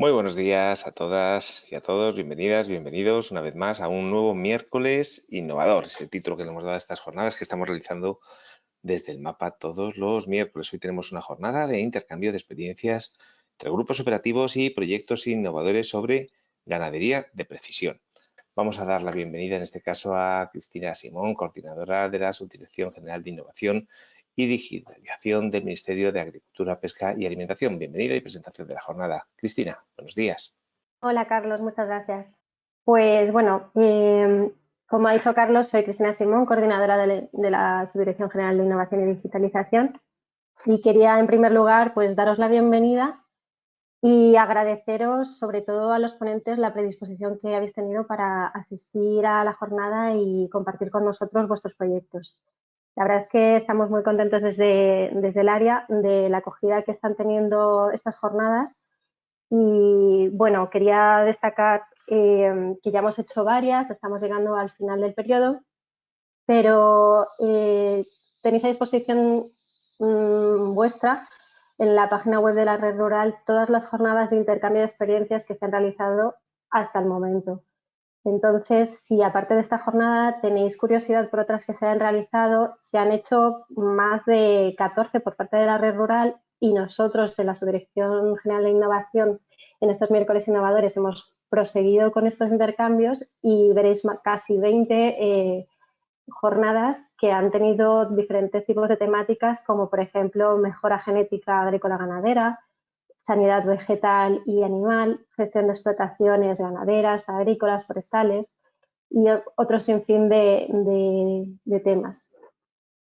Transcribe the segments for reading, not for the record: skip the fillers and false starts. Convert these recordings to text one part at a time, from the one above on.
Muy buenos días a todas y a todos, bienvenidas, bienvenidos una vez más a un nuevo miércoles innovador. Es el título que le hemos dado a estas jornadas que estamos realizando desde el mapa todos los miércoles. Hoy tenemos una jornada de intercambio de experiencias entre grupos operativos y proyectos innovadores sobre ganadería de precisión. Vamos a dar la bienvenida en este caso a Cristina Simón, coordinadora de la Subdirección General de Innovación y Digitalización del Ministerio de Agricultura, Pesca y Alimentación. Bienvenida y presentación de la jornada. Cristina, buenos días. Hola Carlos, muchas gracias. Pues bueno, como ha dicho Carlos, soy Cristina Simón, coordinadora de la Subdirección General de Innovación y Digitalización, y quería en primer lugar pues daros la bienvenida y agradeceros sobre todo a los ponentes la predisposición que habéis tenido para asistir a la jornada y compartir con nosotros vuestros proyectos. La verdad es que estamos muy contentos desde el área de la acogida que están teniendo estas jornadas. Y bueno, quería destacar que ya hemos hecho varias, estamos llegando al final del periodo, pero tenéis a disposición vuestra en la página web de la Red Rural todas las jornadas de intercambio de experiencias que se han realizado hasta el momento. Entonces, si aparte de esta jornada tenéis curiosidad por otras que se han realizado, se han hecho más de 14 por parte de la Red Rural y nosotros de la Subdirección General de Innovación en estos miércoles innovadores hemos proseguido con estos intercambios y veréis casi 20 jornadas que han tenido diferentes tipos de temáticas como por ejemplo mejora genética agrícola ganadera, sanidad vegetal y animal, gestión de explotaciones ganaderas, agrícolas, forestales y otro sinfín de temas.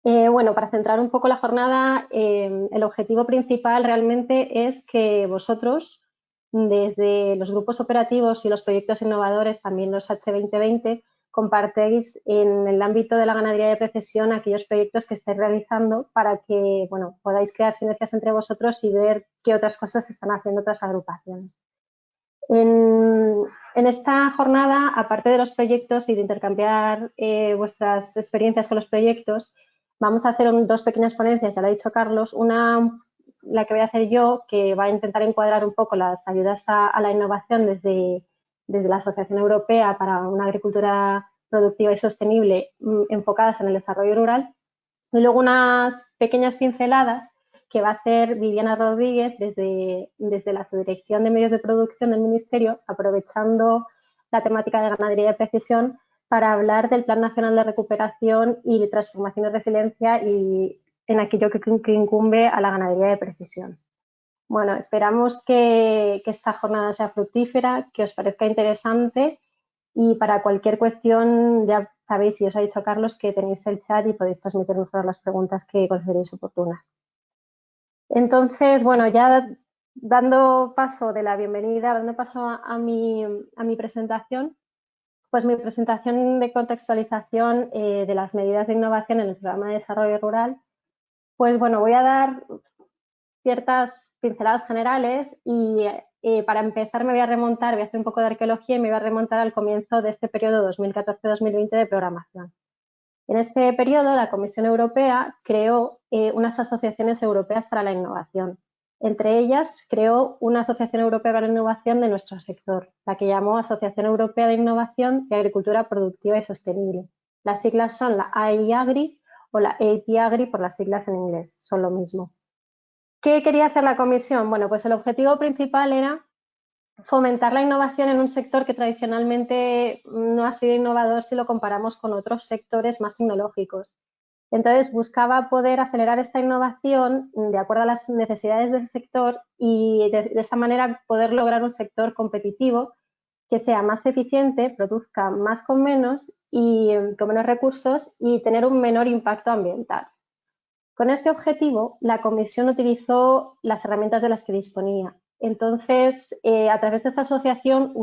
Bueno, para centrar un poco la jornada, el objetivo principal realmente es que vosotros, desde los grupos operativos y los proyectos innovadores, también los H2020, compartéis en el ámbito de la ganadería de precisión aquellos proyectos que estáis realizando para que bueno, podáis crear sinergias entre vosotros y ver qué otras cosas están haciendo otras agrupaciones. En esta jornada, aparte de los proyectos y de intercambiar vuestras experiencias con los proyectos, vamos a hacer dos pequeñas ponencias, ya lo ha dicho Carlos. Una, la que voy a hacer yo, que va a intentar encuadrar un poco las ayudas a la innovación desde la Asociación Europea para una Agricultura Productiva y Sostenible enfocadas en el desarrollo rural. Y luego unas pequeñas pinceladas que va a hacer Viviana Rodríguez desde la Subdirección de Medios de Producción del Ministerio, aprovechando la temática de ganadería de precisión para hablar del Plan Nacional de Recuperación y de Transformación y Resiliencia y en aquello que incumbe a la ganadería de precisión. Bueno, esperamos que esta jornada sea fructífera, que os parezca interesante y para cualquier cuestión ya sabéis, y os ha dicho Carlos, que tenéis el chat y podéis transmitirnos todas las preguntas que consideréis oportunas. Entonces, bueno, ya dando paso de la bienvenida, dando paso a mi presentación, pues mi presentación de contextualización de las medidas de innovación en el Programa de Desarrollo Rural, pues bueno, voy a dar ciertas pinceladas generales y para empezar me voy a remontar, voy a hacer un poco de arqueología y me voy a remontar al comienzo de este periodo 2014-2020 de programación. En este periodo, la Comisión Europea creó unas asociaciones europeas para la innovación. Entre ellas, creó una Asociación Europea para la Innovación de nuestro sector, la que llamó Asociación Europea de Innovación y Agricultura Productiva y Sostenible. Las siglas son la AIAGRI o la APAGRI por las siglas en inglés, son lo mismo. ¿Qué quería hacer la Comisión? Bueno, pues el objetivo principal era fomentar la innovación en un sector que tradicionalmente no ha sido innovador si lo comparamos con otros sectores más tecnológicos. Entonces, buscaba poder acelerar esta innovación de acuerdo a las necesidades del sector y de esa manera poder lograr un sector competitivo que sea más eficiente, produzca más con menos y con menos recursos y tener un menor impacto ambiental. Con este objetivo, la Comisión utilizó las herramientas de las que disponía. Entonces, a través de esta asociación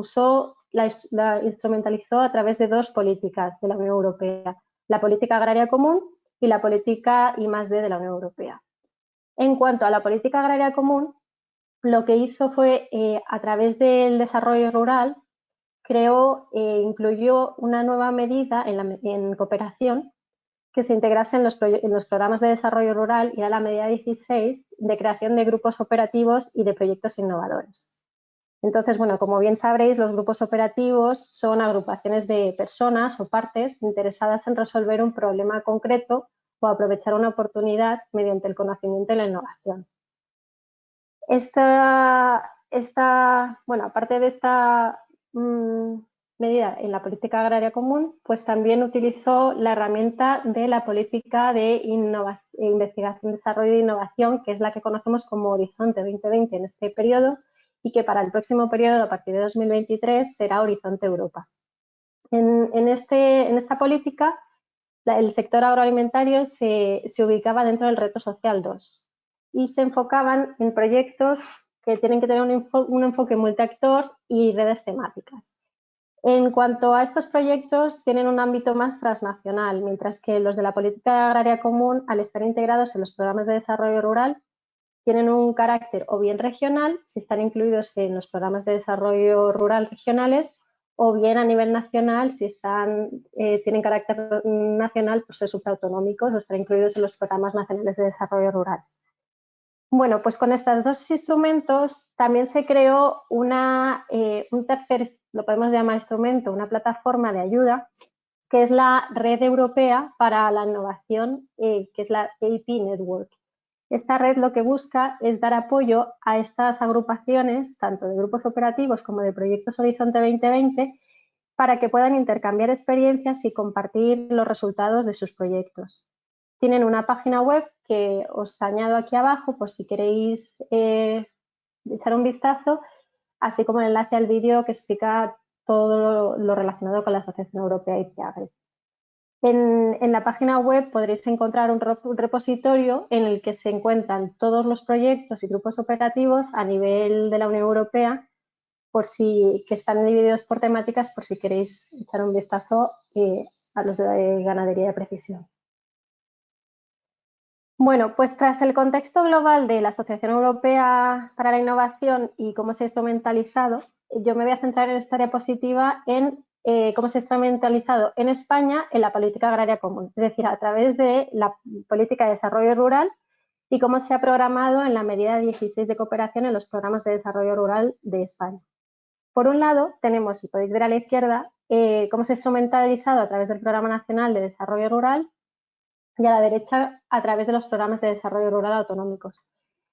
la instrumentalizó a través de dos políticas de la Unión Europea, la política agraria común y la política I+D de la Unión Europea. En cuanto a la política agraria común, lo que hizo fue, a través del desarrollo rural, incluyó una nueva medida en cooperación que se integrase en los programas de desarrollo rural y era la medida 16 de creación de grupos operativos y de proyectos innovadores. Entonces, bueno, como bien sabréis, los grupos operativos son agrupaciones de personas o partes interesadas en resolver un problema concreto o aprovechar una oportunidad mediante el conocimiento y la innovación. Bueno, aparte de esta medida en la política agraria común, pues también utilizó la herramienta de la política de investigación, desarrollo e innovación, que es la que conocemos como Horizonte 2020 en este periodo y que para el próximo periodo, a partir de 2023, será Horizonte Europa. En esta política, el sector agroalimentario se ubicaba dentro del reto social 2 y se enfocaban en proyectos que tienen que tener un enfoque multiactor y redes temáticas. En cuanto a estos proyectos, tienen un ámbito más transnacional, mientras que los de la política agraria común, al estar integrados en los programas de desarrollo rural, tienen un carácter o bien regional, si están incluidos en los programas de desarrollo rural regionales, o bien a nivel nacional, si tienen carácter nacional por ser supraautonómicos o estar incluidos en los programas nacionales de desarrollo rural. Bueno, pues con estos dos instrumentos también se creó un tercer, lo podemos llamar instrumento, una plataforma de ayuda, que es la Red Europea para la Innovación, que es la AP Network. Esta red lo que busca es dar apoyo a estas agrupaciones, tanto de grupos operativos como de proyectos Horizonte 2020, para que puedan intercambiar experiencias y compartir los resultados de sus proyectos. Tienen una página web que os añado aquí abajo por si queréis echar un vistazo, así como el enlace al vídeo que explica todo lo relacionado con la Asociación Europea ICEAGRE. En la página web podréis encontrar un repositorio en el que se encuentran todos los proyectos y grupos operativos a nivel de la Unión Europea, que están divididos por temáticas, por si queréis echar un vistazo a los de ganadería de precisión. Bueno, pues tras el contexto global de la Asociación Europea para la Innovación y cómo se ha instrumentalizado, yo me voy a centrar en esta diapositiva en cómo se ha instrumentalizado en España en la política agraria común, es decir, a través de la política de desarrollo rural y cómo se ha programado en la medida 16 de cooperación en los programas de desarrollo rural de España. Por un lado, tenemos, si podéis ver a la izquierda, cómo se ha instrumentalizado a través del Programa Nacional de Desarrollo Rural y a la derecha a través de los programas de desarrollo rural autonómicos.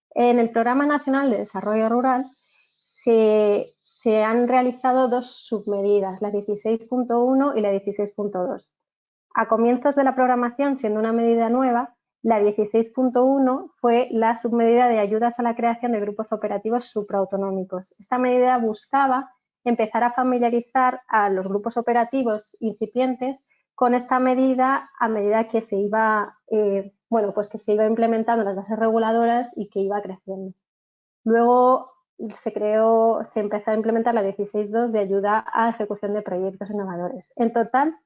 En el Programa Nacional de Desarrollo Rural se han realizado dos submedidas, la 16.1 y la 16.2. A comienzos de la programación, siendo una medida nueva, la 16.1 fue la submedida de ayudas a la creación de grupos operativos supraautonómicos. Esta medida buscaba empezar a familiarizar a los grupos operativos incipientes con esta medida a medida que se iba, que se iba implementando las bases reguladoras y que iba creciendo. Luego se empezó a implementar la 16.2 de ayuda a ejecución de proyectos innovadores. En total,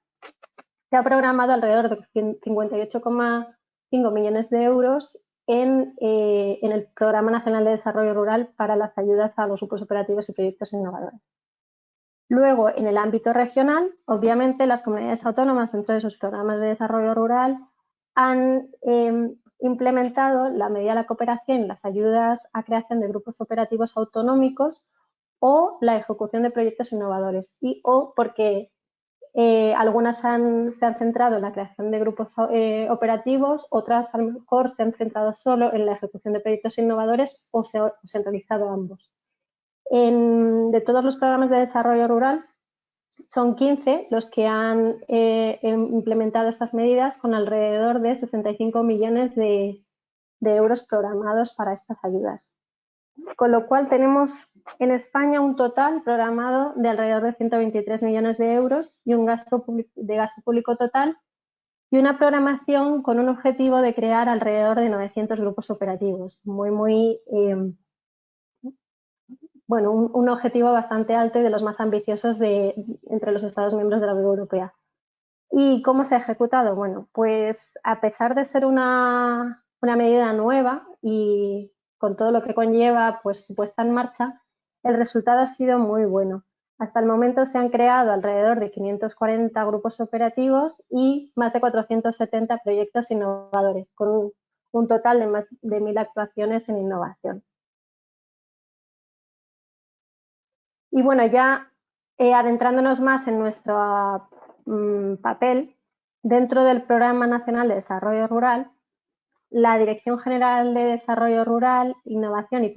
se ha programado alrededor de 58,5 millones de euros en el Programa Nacional de Desarrollo Rural para las ayudas a los grupos operativos y proyectos innovadores. Luego, en el ámbito regional, obviamente las comunidades autónomas dentro de sus programas de desarrollo rural han implementado la medida de la cooperación, las ayudas a creación de grupos operativos autonómicos o la ejecución de proyectos innovadores o porque algunas se han centrado en la creación de grupos operativos, otras a lo mejor se han centrado solo en la ejecución de proyectos innovadores o se han realizado ambos. De todos los programas de desarrollo rural, son 15 los que han implementado estas medidas con alrededor de 65 millones de euros programados para estas ayudas. Con lo cual tenemos en España un total programado de alrededor de 123 millones de euros y un gasto público total y una programación con un objetivo de crear alrededor de 900 grupos operativos. Un objetivo bastante alto y de los más ambiciosos entre los Estados miembros de la Unión Europea. ¿Y cómo se ha ejecutado? Bueno, pues a pesar de ser una medida nueva y con todo lo que conlleva puesta en marcha, el resultado ha sido muy bueno. Hasta el momento se han creado alrededor de 540 grupos operativos y más de 470 proyectos innovadores, con un total de más de 1.000 actuaciones en innovación. Y bueno, ya adentrándonos más en nuestro papel, dentro del Programa Nacional de Desarrollo Rural, la Dirección General de Desarrollo Rural, Innovación y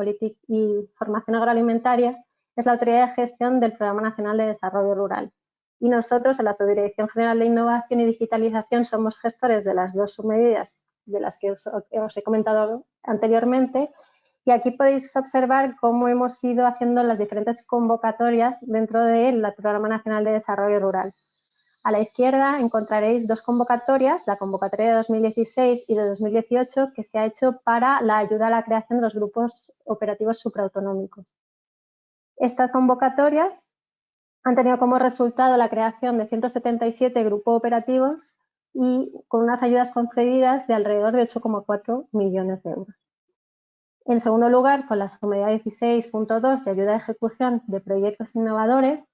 Formación Agroalimentaria es la autoridad de gestión del Programa Nacional de Desarrollo Rural. Y nosotros, en la Subdirección General de Innovación y Digitalización, somos gestores de las dos submedidas de las que os he comentado anteriormente. Y aquí podéis observar cómo hemos ido haciendo las diferentes convocatorias dentro del Programa Nacional de Desarrollo Rural. A la izquierda encontraréis dos convocatorias, la convocatoria de 2016 y de 2018, que se ha hecho para la ayuda a la creación de los grupos operativos supraautonómicos. Estas convocatorias han tenido como resultado la creación de 177 grupos operativos y con unas ayudas concedidas de alrededor de 8,4 millones de euros. En segundo lugar, con la submedida 16.2 de ayuda a ejecución de proyectos innovadores,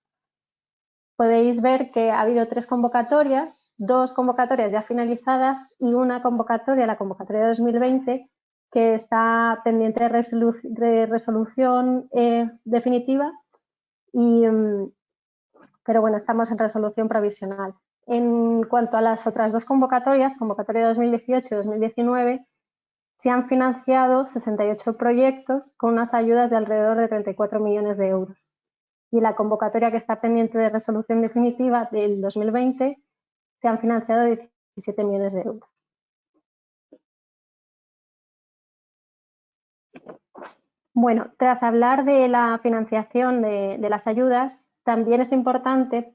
podéis ver que ha habido 3 convocatorias, 2 convocatorias ya finalizadas y una convocatoria, la convocatoria de 2020, que está pendiente de resolución definitiva, pero bueno, estamos en resolución provisional. En cuanto a las otras 2 convocatorias, convocatoria de 2018 y 2019, se han financiado 68 proyectos con unas ayudas de alrededor de 34 millones de euros. Y la convocatoria que está pendiente de resolución definitiva del 2020 se han financiado 17 millones de euros. Bueno, tras hablar de la financiación de las ayudas, también es importante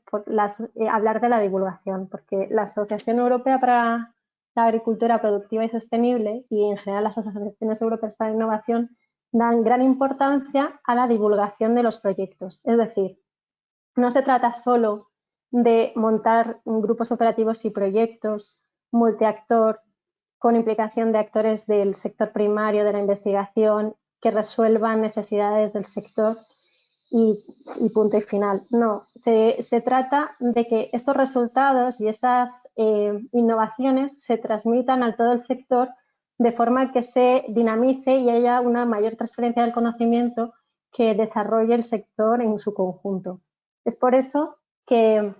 hablar de la divulgación, porque la Asociación Europea para la Agricultura Productiva y Sostenible y en general las asociaciones europeas para la innovación dan gran importancia a la divulgación de los proyectos. Es decir, no se trata solo de montar grupos operativos y proyectos multiactor con implicación de actores del sector primario, de la investigación, que resuelvan necesidades del sector y punto y final. No, se trata de que estos resultados y estas innovaciones se transmitan a todo el sector de forma que se dinamice y haya una mayor transferencia del conocimiento que desarrolle el sector en su conjunto. Es por eso que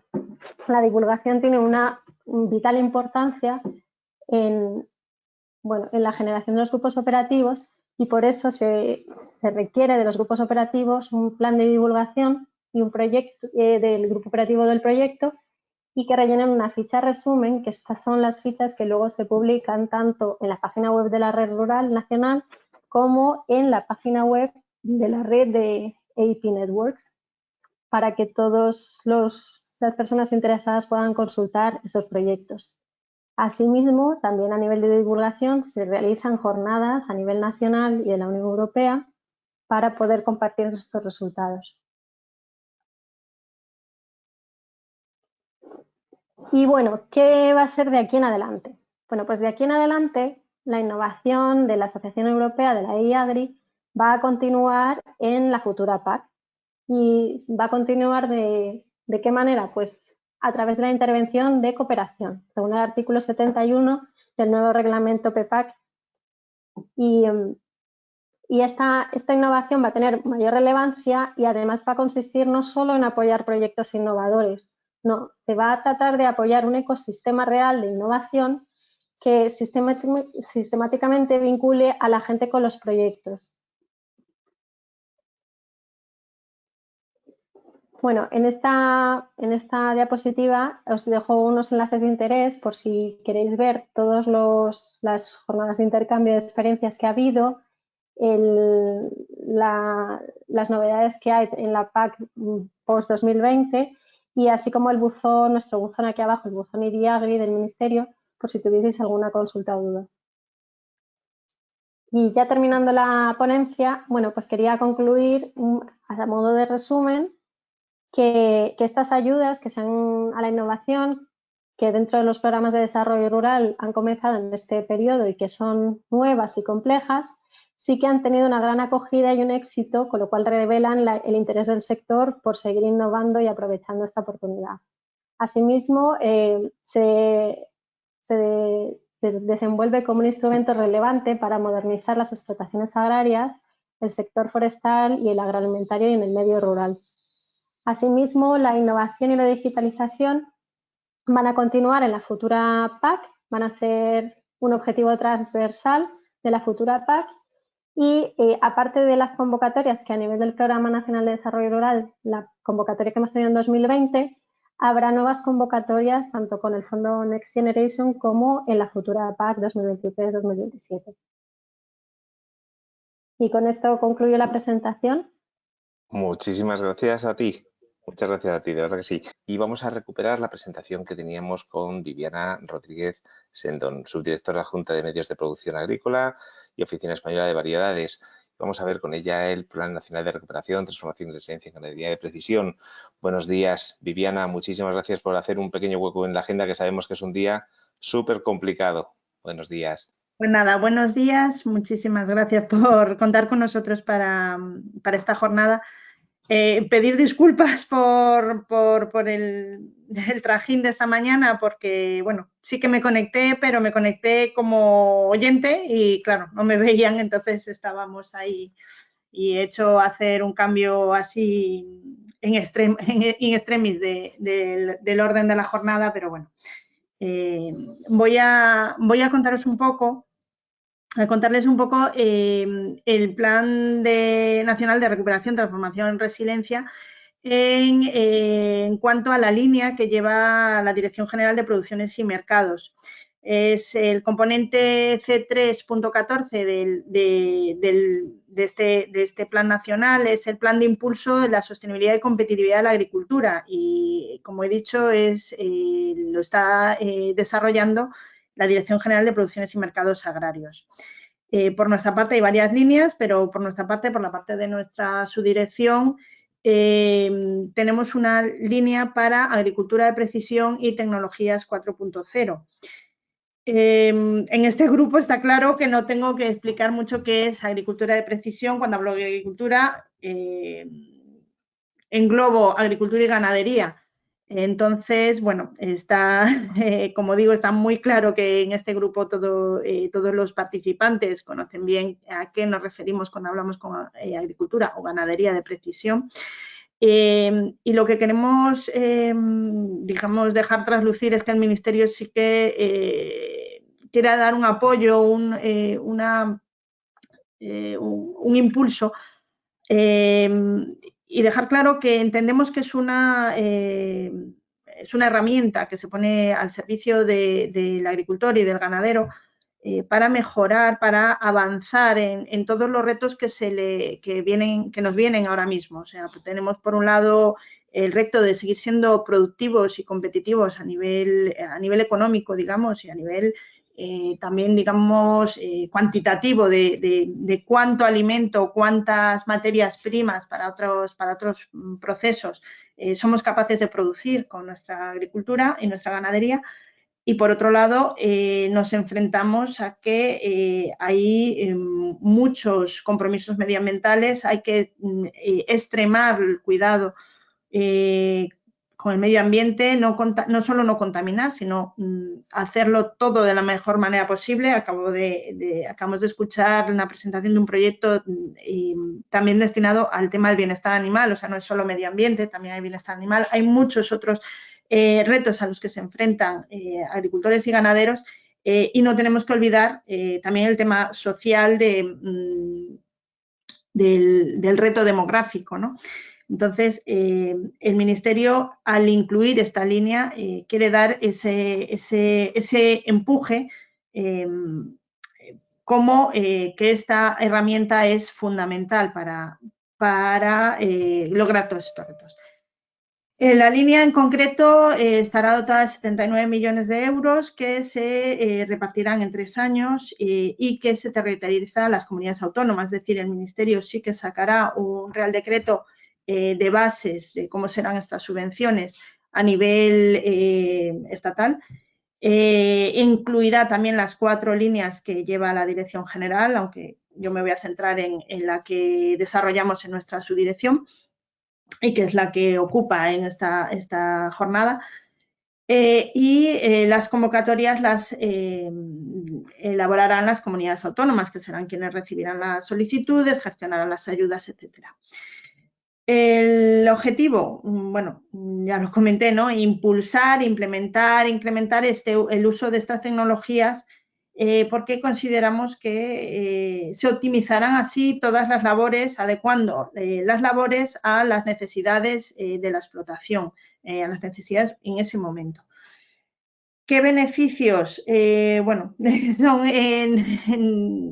la divulgación tiene una vital importancia en la generación de los grupos operativos y por eso se requiere de los grupos operativos un plan de divulgación y un proyecto del grupo operativo del proyecto y que rellenen una ficha resumen, que estas son las fichas que luego se publican tanto en la página web de la Red Rural Nacional como en la página web de la red de AP Networks, para que todas las personas interesadas puedan consultar esos proyectos. Asimismo, también a nivel de divulgación se realizan jornadas a nivel nacional y de la Unión Europea para poder compartir estos resultados. Y bueno, ¿qué va a ser de aquí en adelante? Bueno, pues de aquí en adelante la innovación de la Asociación Europea de la EIAGRI va a continuar en la futura PAC. ¿Y va a continuar de qué manera? Pues a través de la intervención de cooperación, según el artículo 71 del nuevo reglamento PEPAC. Y esta innovación va a tener mayor relevancia y además va a consistir no solo en apoyar proyectos innovadores, no, se va a tratar de apoyar un ecosistema real de innovación que sistemáticamente vincule a la gente con los proyectos. Bueno, en esta diapositiva os dejo unos enlaces de interés por si queréis ver todas las jornadas de intercambio de experiencias que ha habido, las novedades que hay en la PAC post-2020 y así como nuestro buzón aquí abajo, el buzón IDIAGRI del Ministerio, por si tuvieseis alguna consulta o duda. Y ya terminando la ponencia, bueno, pues quería concluir a modo de resumen que estas ayudas que sean a la innovación, que dentro de los programas de desarrollo rural han comenzado en este periodo y que son nuevas y complejas, sí que han tenido una gran acogida y un éxito, con lo cual revelan el interés del sector por seguir innovando y aprovechando esta oportunidad. Asimismo, se desenvuelve como un instrumento relevante para modernizar las explotaciones agrarias, el sector forestal y el agroalimentario y en el medio rural. Asimismo, la innovación y la digitalización van a continuar en la futura PAC, van a ser un objetivo transversal de la futura PAC y aparte de las convocatorias que a nivel del Programa Nacional de Desarrollo Rural, la convocatoria que hemos tenido en 2020, habrá nuevas convocatorias tanto con el Fondo Next Generation como en la futura PAC 2023-2027. Y con esto concluyo la presentación. Muchísimas gracias a ti. Muchas gracias a ti, de verdad que sí. Y vamos a recuperar la presentación que teníamos con Viviana Rodríguez Sendón, subdirectora adjunta de Medios de Producción Agrícola y Oficina Española de Variedades. Vamos a ver con ella el Plan Nacional de Recuperación, Transformación y Resiliencia en Ganadería de Precisión. Buenos días, Viviana. Muchísimas gracias por hacer un pequeño hueco en la agenda, que sabemos que es un día súper complicado. Buenos días. Pues nada, buenos días. Muchísimas gracias por contar con nosotros para esta jornada. Pedir disculpas por el trajín de esta mañana, porque, bueno, sí que me conecté, pero me conecté como oyente y, claro, no me veían, entonces estábamos ahí y he hecho hacer un cambio así en extremis del orden de la jornada, pero bueno. Voy a contarles un poco el Plan Nacional de Recuperación, Transformación y Resiliencia en cuanto a la línea que lleva la Dirección General de Producciones y Mercados. Es el componente C3.14 de este plan nacional, es el plan de impulso de la sostenibilidad y competitividad de la agricultura y, como he dicho, lo está desarrollando la Dirección General de Producciones y Mercados Agrarios. Por nuestra parte hay varias líneas, pero por la parte de nuestra subdirección, tenemos una línea para agricultura de precisión y tecnologías 4.0. En este grupo está claro que no tengo que explicar mucho qué es agricultura de precisión. Cuando hablo de agricultura, englobo agricultura y ganadería. Entonces, bueno, como digo, está muy claro que en este grupo todos los participantes conocen bien a qué nos referimos cuando hablamos con agricultura o ganadería de precisión. Y lo que queremos, digamos, dejar traslucir es que el Ministerio sí que quiera dar un apoyo, un impulso y dejar claro que entendemos que es una herramienta que se pone al servicio del agricultor y del ganadero para mejorar, para avanzar en todos los retos que nos vienen ahora mismo. O sea, tenemos por un lado el reto de seguir siendo productivos y competitivos a nivel económico, digamos, y a nivel también, digamos, cuantitativo de cuánto alimento, cuántas materias primas para otros procesos somos capaces de producir con nuestra agricultura y nuestra ganadería. Y por otro lado, nos enfrentamos a que hay muchos compromisos medioambientales, hay que extremar el cuidado con el medio ambiente, no solo no contaminar, sino hacerlo todo de la mejor manera posible. Acabamos de escuchar una presentación de un proyecto también destinado al tema del bienestar animal, o sea, no es solo medio ambiente, también hay bienestar animal. Hay muchos otros retos a los que se enfrentan agricultores y ganaderos y no tenemos que olvidar también el tema social del reto demográfico, ¿no? Entonces, el Ministerio, al incluir esta línea, quiere dar ese empuje como que esta herramienta es fundamental para lograr todos estos retos. La línea en concreto estará dotada de 79 millones de euros que se repartirán en 3 años y que se territorializa a las comunidades autónomas. Es decir, el Ministerio sí que sacará un Real Decreto de bases de cómo serán estas subvenciones a nivel estatal. Incluirá también las 4 líneas que lleva la Dirección General, aunque yo me voy a centrar en la que desarrollamos en nuestra subdirección y que es la que ocupa en esta jornada. Las convocatorias las elaborarán las comunidades autónomas, que serán quienes recibirán las solicitudes, gestionarán las ayudas, etcétera. El objetivo, bueno, ya lo comenté, ¿no? Impulsar, implementar, incrementar el uso de estas tecnologías porque consideramos que se optimizarán así todas las labores, adecuando las labores a las necesidades de la explotación, a las necesidades en ese momento. ¿Qué beneficios? Bueno, son,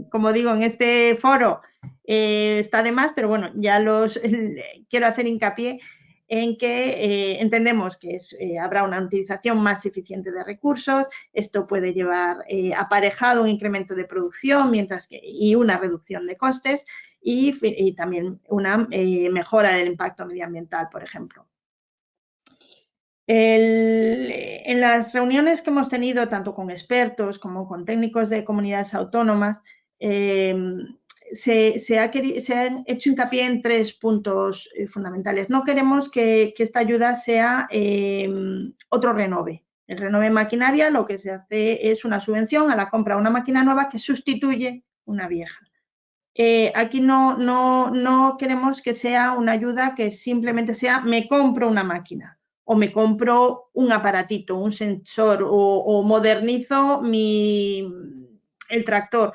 como digo, en este foro está de más, pero bueno, ya quiero hacer hincapié en que entendemos que habrá una utilización más eficiente de recursos, esto puede llevar aparejado un incremento de producción y una reducción de costes y también una mejora del impacto medioambiental, por ejemplo. En las reuniones que hemos tenido, tanto con expertos como con técnicos de comunidades autónomas, se han hecho hincapié en 3 puntos fundamentales. No queremos que esta ayuda sea otro renove. El renove maquinaria lo que se hace es una subvención a la compra de una máquina nueva que sustituye una vieja. Aquí no queremos que sea una ayuda que simplemente sea me compro una máquina o me compro un aparatito, un sensor o modernizo el tractor.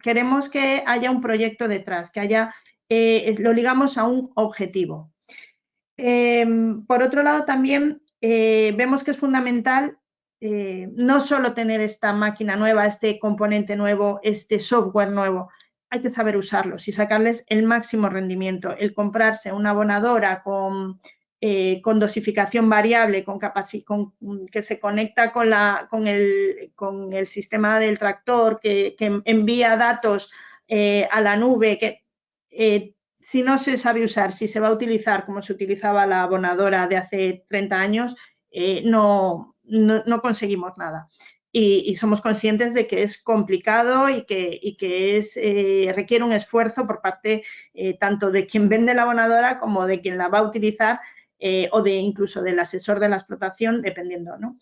Queremos que haya un proyecto detrás, lo ligamos a un objetivo. Por otro lado, también vemos que es fundamental no solo tener esta máquina nueva, este componente nuevo, este software nuevo, hay que saber usarlos y sacarles el máximo rendimiento. El comprarse una abonadora con dosificación variable, que se conecta con el sistema del tractor, que envía datos a la nube, si no se sabe usar, si se va a utilizar como se utilizaba la abonadora de hace 30 años, no conseguimos nada. Y somos conscientes de que es complicado y que requiere un esfuerzo por parte tanto de quien vende la abonadora como de quien la va a utilizar o incluso del asesor de la explotación, dependiendo, ¿no?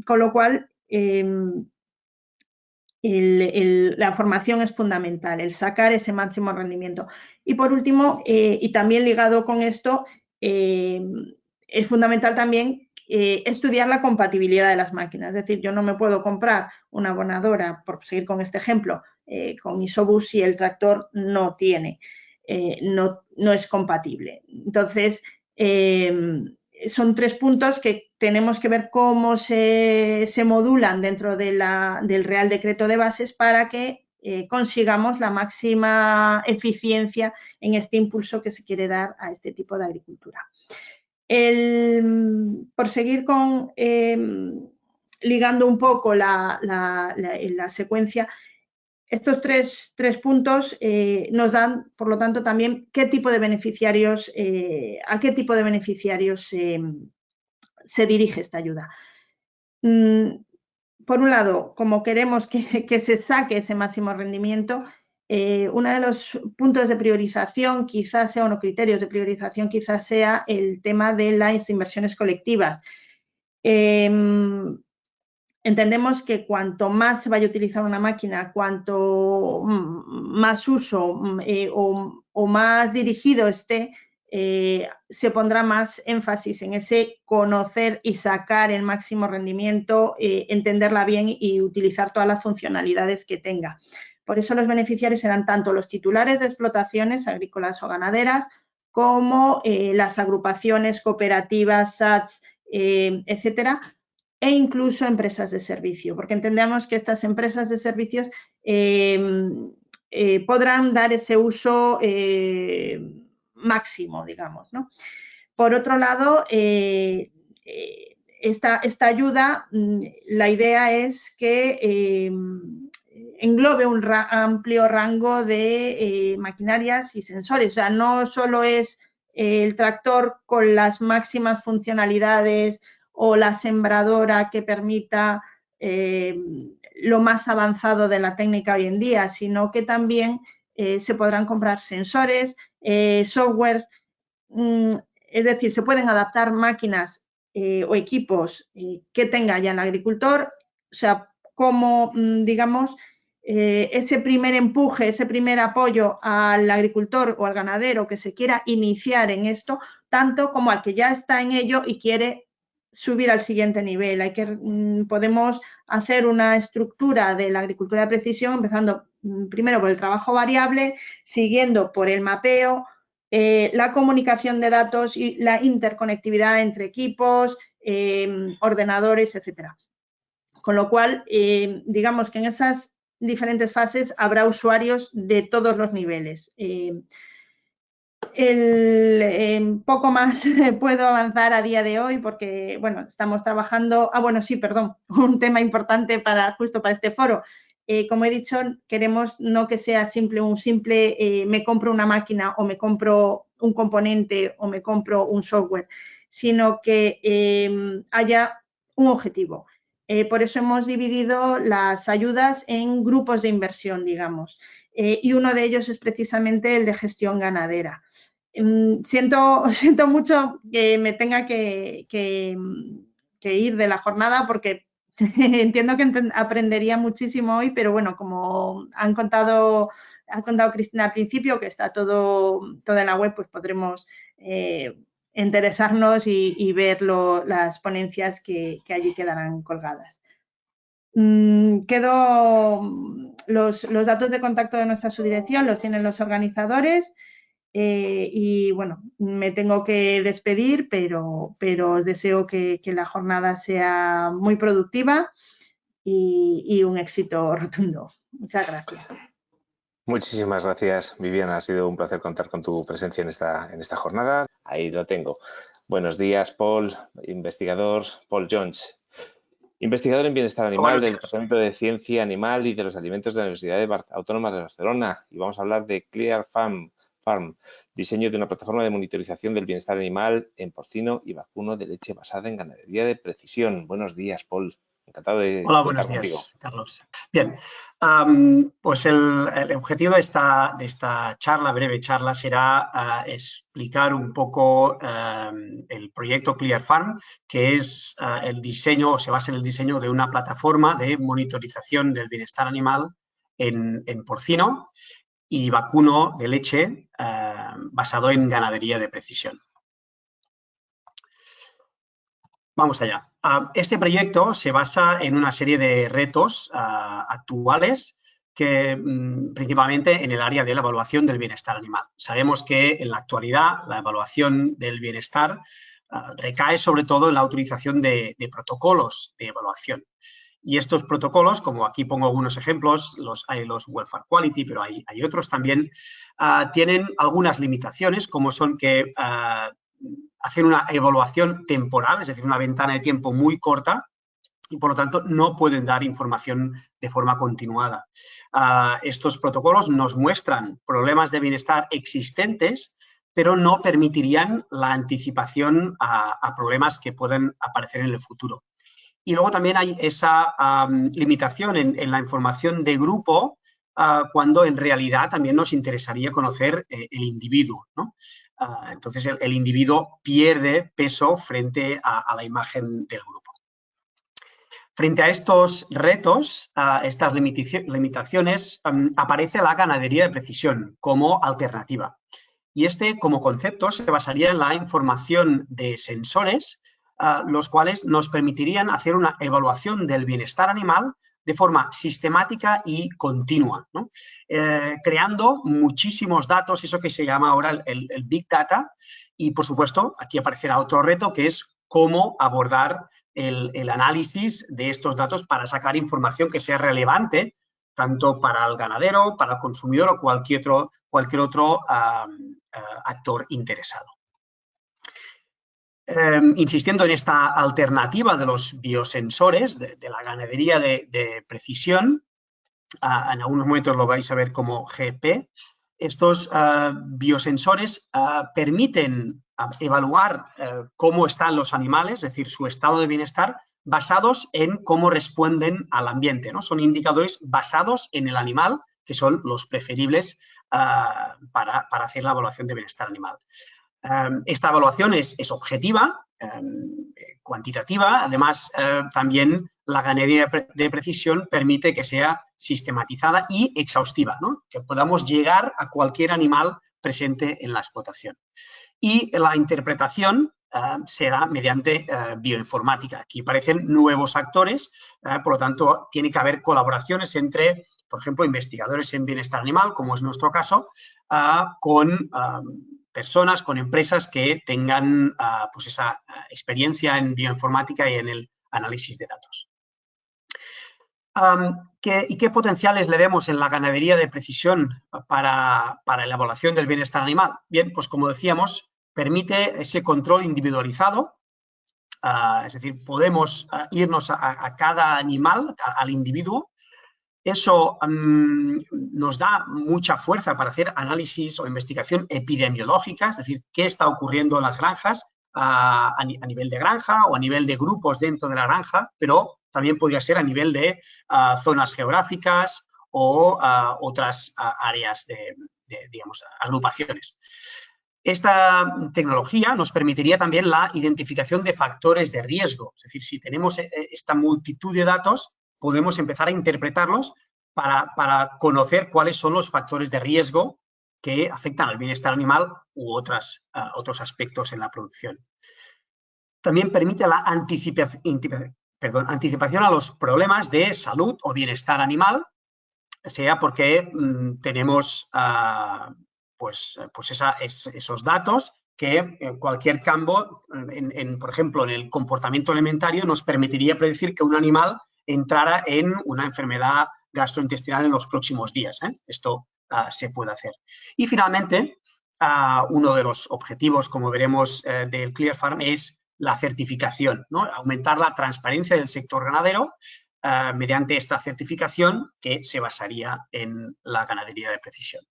Con lo cual, la formación es fundamental, el sacar ese máximo rendimiento. Y por último, y también ligado con esto, es fundamental también estudiar la compatibilidad de las máquinas. Es decir, yo no me puedo comprar una abonadora, por seguir con este ejemplo, con Isobus si el tractor no tiene, no es compatible. Entonces, son 3 puntos que tenemos que ver cómo se modulan dentro del Real Decreto de Bases para que consigamos la máxima eficiencia en este impulso que se quiere dar a este tipo de agricultura. Por seguir ligando un poco la secuencia, estos tres puntos nos dan, por lo tanto, también qué tipo de beneficiarios, a qué tipo de beneficiarios se dirige esta ayuda. Por un lado, como queremos que se saque ese máximo rendimiento, uno de los puntos de priorización quizás sea, o criterios de priorización quizás sea el tema de las inversiones colectivas. Entendemos que cuanto más se vaya a utilizar una máquina, cuanto más uso o más dirigido esté, se pondrá más énfasis en ese conocer y sacar el máximo rendimiento, entenderla bien y utilizar todas las funcionalidades que tenga. Por eso los beneficiarios serán tanto los titulares de explotaciones agrícolas o ganaderas como las agrupaciones, cooperativas, SATs, etcétera, e incluso empresas de servicio, porque entendemos que estas empresas de servicios podrán dar ese uso máximo, digamos, ¿no? Por otro lado, esta ayuda, la idea es que englobe un amplio rango de maquinarias y sensores, o sea, no solo es el tractor con las máximas funcionalidades o la sembradora que permita lo más avanzado de la técnica hoy en día, sino que también se podrán comprar sensores, softwares, es decir, se pueden adaptar máquinas o equipos que tenga ya el agricultor, o sea, como, digamos, ese primer empuje, ese primer apoyo al agricultor o al ganadero que se quiera iniciar en esto, tanto como al que ya está en ello y quiere subir al siguiente nivel. Podemos hacer una estructura de la agricultura de precisión empezando primero por el trabajo variable, siguiendo por el mapeo, la comunicación de datos y la interconectividad entre equipos, ordenadores, etcétera. Con lo cual, digamos que en esas diferentes fases habrá usuarios de todos los niveles. Poco más puedo avanzar a día de hoy porque, bueno, estamos trabajando... un tema importante justo para este foro. Como he dicho, queremos no que sea un simple me compro una máquina o me compro un componente o me compro un software, sino que haya un objetivo. Por eso hemos dividido las ayudas en grupos de inversión, digamos, y uno de ellos es precisamente el de gestión ganadera. Siento mucho que me tenga que ir de la jornada porque entiendo que aprendería muchísimo hoy, pero bueno, como ha contado Cristina al principio, que está todo en la web, pues podremos interesarnos y ver las ponencias que allí quedarán colgadas. Los datos de contacto de nuestra subdirección los tienen los organizadores y bueno, me tengo que despedir, pero os deseo que la jornada sea muy productiva y un éxito rotundo. Muchas gracias. Muchísimas gracias, Viviana. Ha sido un placer contar con tu presencia en esta jornada. Ahí lo tengo. Buenos días, Paul, investigador Paul Jones, investigador en bienestar animal del Departamento de Ciencia Animal y de los Alimentos de la Universidad Autónoma de Barcelona. Y vamos a hablar de Clear Farm, diseño de una plataforma de monitorización del bienestar animal en porcino y vacuno de leche basada en ganadería de precisión. Buenos días, Paul. Encantado de Hola, buenos días, contigo. Carlos. Bien, pues el objetivo de esta charla, breve charla, será explicar un poco el proyecto Clear Farm, que es el diseño, o se basa en el diseño de una plataforma de monitorización del bienestar animal en porcino y vacuno de leche basado en ganadería de precisión. Vamos allá. Este proyecto se basa en una serie de retos actuales que principalmente en el área de la evaluación del bienestar animal. Sabemos que en la actualidad la evaluación del bienestar recae sobre todo en la utilización de protocolos de evaluación. Y estos protocolos, como aquí pongo algunos ejemplos, hay los Welfare Quality, pero hay otros también, tienen algunas limitaciones, como son que hacer una evaluación temporal, es decir, una ventana de tiempo muy corta y, por lo tanto, no pueden dar información de forma continuada. Estos protocolos nos muestran problemas de bienestar existentes, pero no permitirían la anticipación a problemas que pueden aparecer en el futuro. Y luego también hay esa limitación en la información de grupo cuando en realidad también nos interesaría conocer el individuo, ¿no? Entonces el individuo pierde peso frente a la imagen del grupo. Frente a estos retos, estas limitaciones, aparece la ganadería de precisión como alternativa. Y como concepto se basaría en la información de sensores, los cuales nos permitirían hacer una evaluación del bienestar animal de forma sistemática y continua, ¿no? Creando muchísimos datos, eso que se llama ahora el Big Data, y por supuesto aquí aparecerá otro reto que es cómo abordar el análisis de estos datos para sacar información que sea relevante tanto para el ganadero, para el consumidor o cualquier otro actor interesado. Insistiendo en esta alternativa de los biosensores, de la ganadería de precisión, en algunos momentos lo vais a ver como GP, estos biosensores permiten evaluar cómo están los animales, es decir, su estado de bienestar, basados en cómo responden al ambiente, ¿no? Son indicadores basados en el animal, que son los preferibles para hacer la evaluación de bienestar animal. Esta evaluación es objetiva, cuantitativa. Además, también la ganadería de precisión permite que sea sistematizada y exhaustiva, ¿no? Que podamos llegar a cualquier animal presente en la explotación. Y la interpretación será mediante bioinformática. Aquí aparecen nuevos actores, por lo tanto, tiene que haber colaboraciones entre, por ejemplo, investigadores en bienestar animal, como es nuestro caso, con personas, con empresas que tengan pues esa experiencia en bioinformática y en el análisis de datos. ¿Y qué potenciales le vemos en la ganadería de precisión para la evaluación del bienestar animal? Bien, pues como decíamos, permite ese control individualizado, es decir, podemos irnos a cada animal, al individuo. Eso nos da mucha fuerza para hacer análisis o investigación epidemiológica, es decir, qué está ocurriendo en las granjas a nivel de granja o a nivel de grupos dentro de la granja, pero también podría ser a nivel de zonas geográficas o otras áreas de, digamos, agrupaciones. Esta tecnología nos permitiría también la identificación de factores de riesgo, es decir, si tenemos esta multitud de datos, podemos empezar a interpretarlos para conocer cuáles son los factores de riesgo que afectan al bienestar animal u otros aspectos en la producción. También permite la anticipación a los problemas de salud o bienestar animal, sea porque tenemos esos datos que cualquier cambio, por ejemplo, en el comportamiento alimentario, nos permitiría predecir que un animal entrara en una enfermedad gastrointestinal en los próximos días. Esto se puede hacer. Y finalmente, uno de los objetivos, como veremos, del Clear Farm es la certificación, ¿no? Aumentar la transparencia del sector ganadero mediante esta certificación que se basaría en la ganadería de precisión.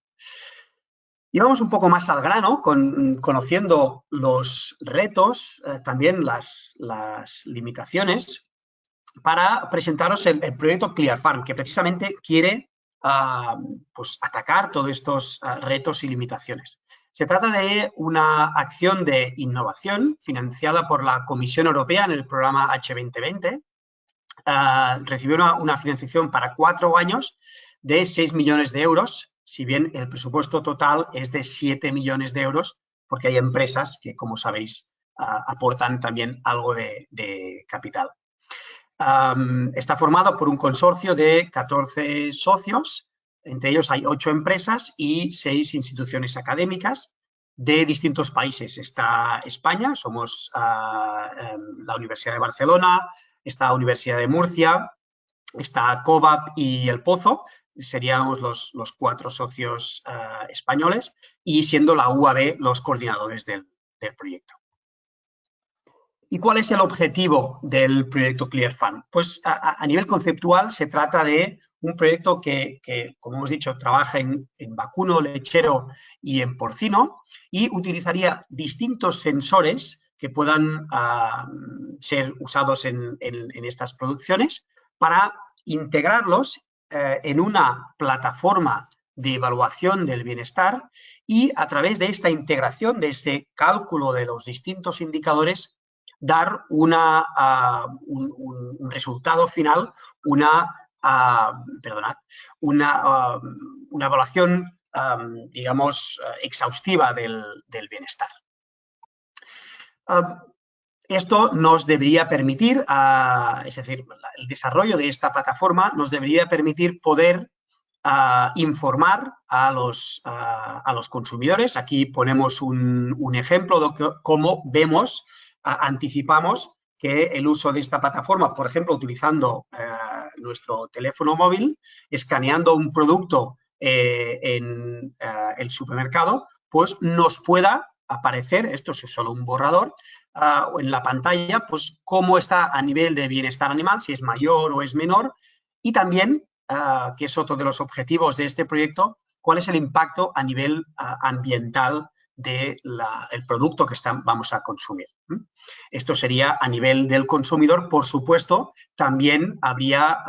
Y vamos un poco más al grano, conociendo los retos, también las limitaciones, para presentaros el proyecto Clear Farm, que precisamente quiere pues atacar todos estos retos y limitaciones. Se trata de una acción de innovación financiada por la Comisión Europea en el programa H2020. Recibió una financiación para 4 años de 6 millones de euros, si bien el presupuesto total es de 7 millones de euros, porque hay empresas que, como sabéis, aportan también algo de capital. Está formado por un consorcio de 14 socios, entre ellos hay 8 empresas y 6 instituciones académicas de distintos países. Está España, somos la Universidad de Barcelona, está la Universidad de Murcia, está COVAP y El Pozo, seríamos los 4 socios españoles, y siendo la UAB los coordinadores del proyecto. ¿Y cuál es el objetivo del proyecto Clear Farm? Pues a nivel conceptual se trata de un proyecto que como hemos dicho, trabaja en vacuno, lechero y en porcino, y utilizaría distintos sensores que puedan ser usados en estas producciones para integrarlos en una plataforma de evaluación del bienestar, y a través de esta integración, de este cálculo de los distintos indicadores, dar un resultado final, una evaluación, digamos, exhaustiva del bienestar. Esto nos debería permitir, es decir, el desarrollo de esta plataforma nos debería permitir poder informar a los consumidores. Aquí ponemos un ejemplo de cómo vemos, anticipamos que el uso de esta plataforma, por ejemplo, utilizando nuestro teléfono móvil, escaneando un producto en el supermercado, pues nos pueda aparecer, esto es solo un borrador, en la pantalla, pues cómo está a nivel de bienestar animal, si es mayor o es menor, y también, que es otro de los objetivos de este proyecto, cuál es el impacto a nivel ambiental del producto que vamos a consumir. Esto sería a nivel del consumidor. Por supuesto, también habría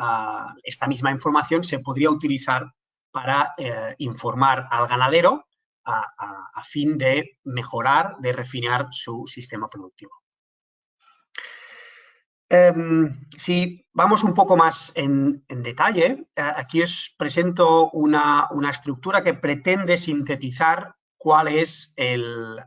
esta misma información se podría utilizar para informar al ganadero a fin de mejorar, de refinar su sistema productivo. Si vamos un poco más en detalle, aquí os presento una estructura que pretende sintetizar cuál es el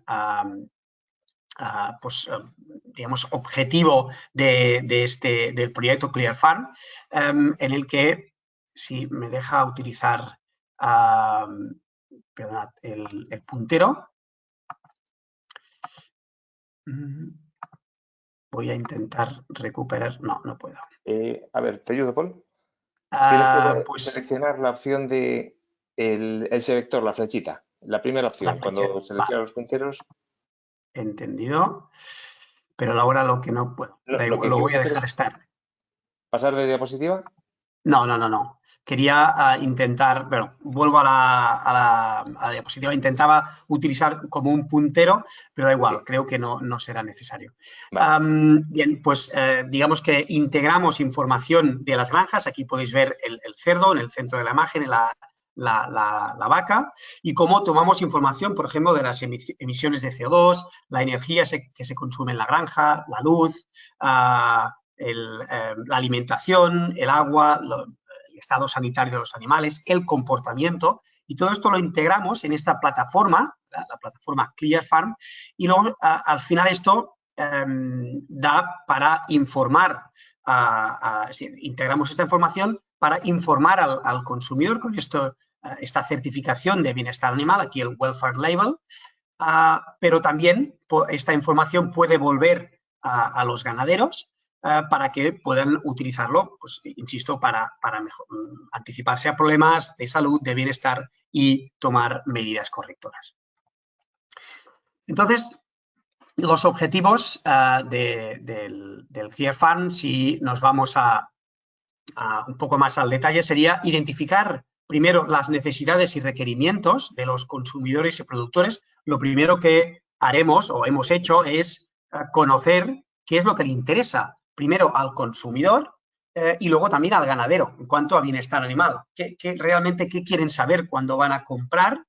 digamos, objetivo del proyecto Clear Farm, en el que, si me deja utilizar perdonad, el puntero, voy a intentar recuperar. No puedo. A ver, ¿te ayudo, Paul? Tienes que Pues seleccionar la opción de el selector, la flechita. La primera opción, cuando seleccionas los punteros. Entendido. Pero ahora lo que no puedo. Da igual, lo voy a dejar estar. ¿Pasar de diapositiva? No. Quería intentar, bueno, vuelvo a la diapositiva, intentaba utilizar como un puntero, pero da igual, sí. Creo que no será necesario. Vale. Bien, pues digamos que integramos información de las granjas, aquí podéis ver el cerdo en el centro de la imagen, la vaca, y cómo tomamos información, por ejemplo, de las emisiones de CO2, la energía que se consume en la granja, la luz, la alimentación, el agua, el estado sanitario de los animales, el comportamiento, y todo esto lo integramos en esta plataforma, la plataforma Clear Farm, y luego al final esto da para informar, integramos esta información para informar al consumidor con esta certificación de bienestar animal, aquí el Welfare Label, pero también esta información puede volver a los ganaderos para que puedan utilizarlo, pues, insisto, para anticiparse a problemas de salud, de bienestar y tomar medidas correctoras. Entonces, los objetivos del Clear Farm, si nos vamos un poco más al detalle, sería identificar primero las necesidades y requerimientos de los consumidores y productores. Lo primero que haremos o hemos hecho es conocer qué es lo que le interesa primero al consumidor y luego también al ganadero en cuanto a bienestar animal. Realmente qué quieren saber cuando van a comprar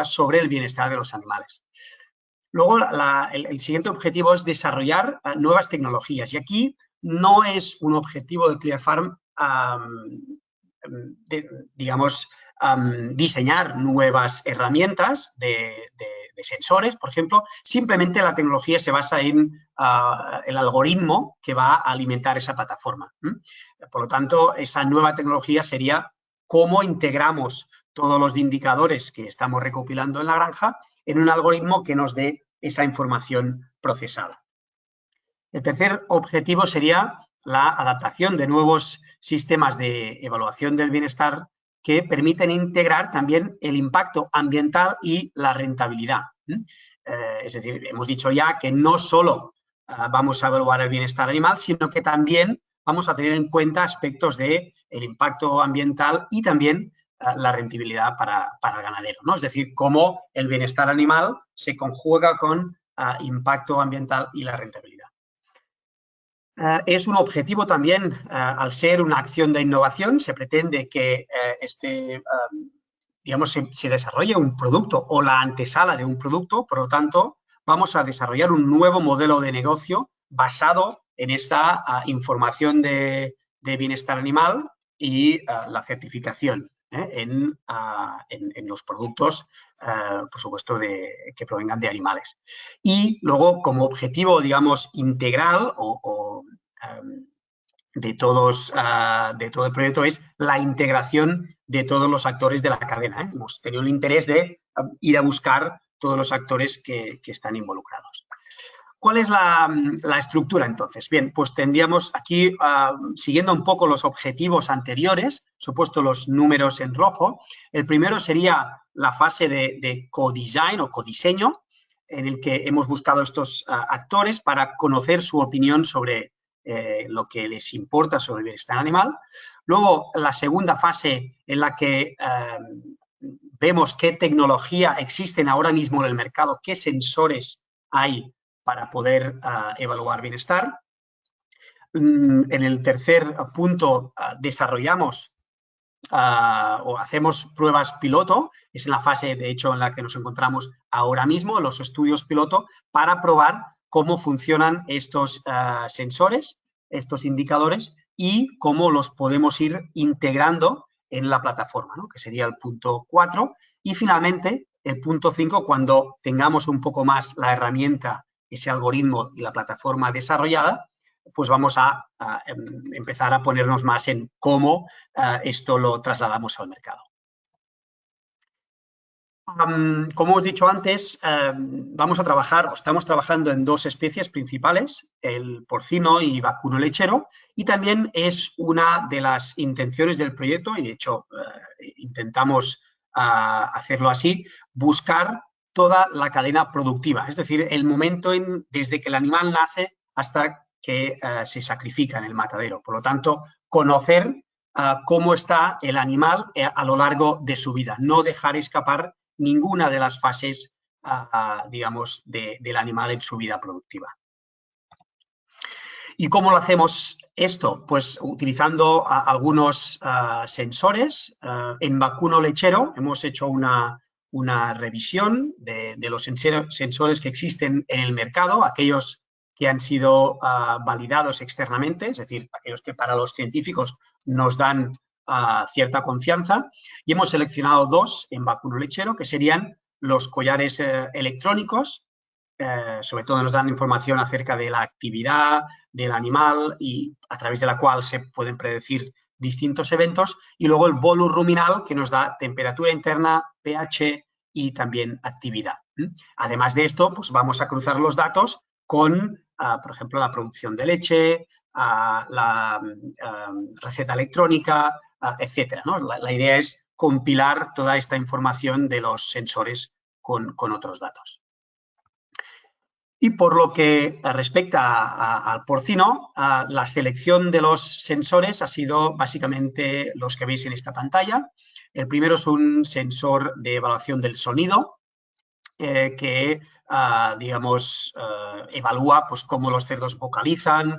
sobre el bienestar de los animales. Luego, el siguiente objetivo es desarrollar nuevas tecnologías. Y aquí no es un objetivo de Clear Farm, diseñar nuevas herramientas de sensores, por ejemplo. Simplemente la tecnología se basa en el algoritmo que va a alimentar esa plataforma. Por lo tanto, esa nueva tecnología sería cómo integramos todos los indicadores que estamos recopilando en la granja en un algoritmo que nos dé esa información procesada. El tercer objetivo sería la adaptación de nuevos sistemas de evaluación del bienestar que permiten integrar también el impacto ambiental y la rentabilidad. Es decir, hemos dicho ya que no solo vamos a evaluar el bienestar animal, sino que también vamos a tener en cuenta aspectos del impacto ambiental y también la rentabilidad para el ganadero, ¿no? Es decir, cómo el bienestar animal se conjuga con impacto ambiental y la rentabilidad. Es un objetivo también, al ser una acción de innovación, se pretende que se desarrolle un producto o la antesala de un producto, por lo tanto, vamos a desarrollar un nuevo modelo de negocio basado en esta información de bienestar animal y la certificación en los productos, por supuesto, que provengan de animales. Y luego, como objetivo, digamos, integral de todo el proyecto es la integración de todos los actores de la cadena. Hemos tenido el interés de ir a buscar todos los actores que están involucrados. ¿Cuál es la estructura, entonces? Bien, pues tendríamos aquí, siguiendo un poco los objetivos anteriores, supuesto los números en rojo, el primero sería la fase de co-design o codiseño, en el que hemos buscado estos actores para conocer su opinión sobre lo que les importa sobre el bienestar animal. Luego, la segunda fase en la que vemos qué tecnología existen ahora mismo en el mercado, qué sensores hay para poder evaluar bienestar. En el tercer punto desarrollamos o hacemos pruebas piloto, es en la fase de hecho en la que nos encontramos ahora mismo, en los estudios piloto, para probar cómo funcionan estos sensores estos indicadores y cómo los podemos ir integrando en la plataforma, ¿no? Que sería el punto 4. Y finalmente, el punto 5, cuando tengamos un poco más la herramienta, ese algoritmo y la plataforma desarrollada, pues vamos a empezar a ponernos más en cómo esto lo trasladamos al mercado. Como os he dicho antes, vamos a trabajar, o estamos trabajando en dos especies principales, el porcino y vacuno lechero, y también es una de las intenciones del proyecto, y de hecho intentamos hacerlo así, buscar toda la cadena productiva, es decir, el momento desde que el animal nace hasta que se sacrifica en el matadero. Por lo tanto, conocer cómo está el animal a lo largo de su vida, no dejar escapar ninguna de las fases, digamos, del animal en su vida productiva. ¿Y cómo lo hacemos esto? Pues utilizando algunos sensores. En vacuno lechero hemos hecho una revisión de los sensores que existen en el mercado, aquellos que han sido validados externamente, es decir, aquellos que para los científicos nos dan cierta confianza, y hemos seleccionado dos en vacuno lechero, que serían los collares electrónicos, sobre todo nos dan información acerca de la actividad del animal y a través de la cual se pueden predecir distintos eventos, y luego el bolus ruminal, que nos da temperatura interna, pH y también actividad. Además de esto, pues vamos a cruzar los datos con, por ejemplo, la producción de leche, la receta electrónica, etcétera, ¿no? La idea es compilar toda esta información de los sensores con otros datos. Y por lo que respecta al porcino, la selección de los sensores ha sido básicamente los que veis en esta pantalla. El primero es un sensor de evaluación del sonido que, digamos, evalúa pues, cómo los cerdos vocalizan,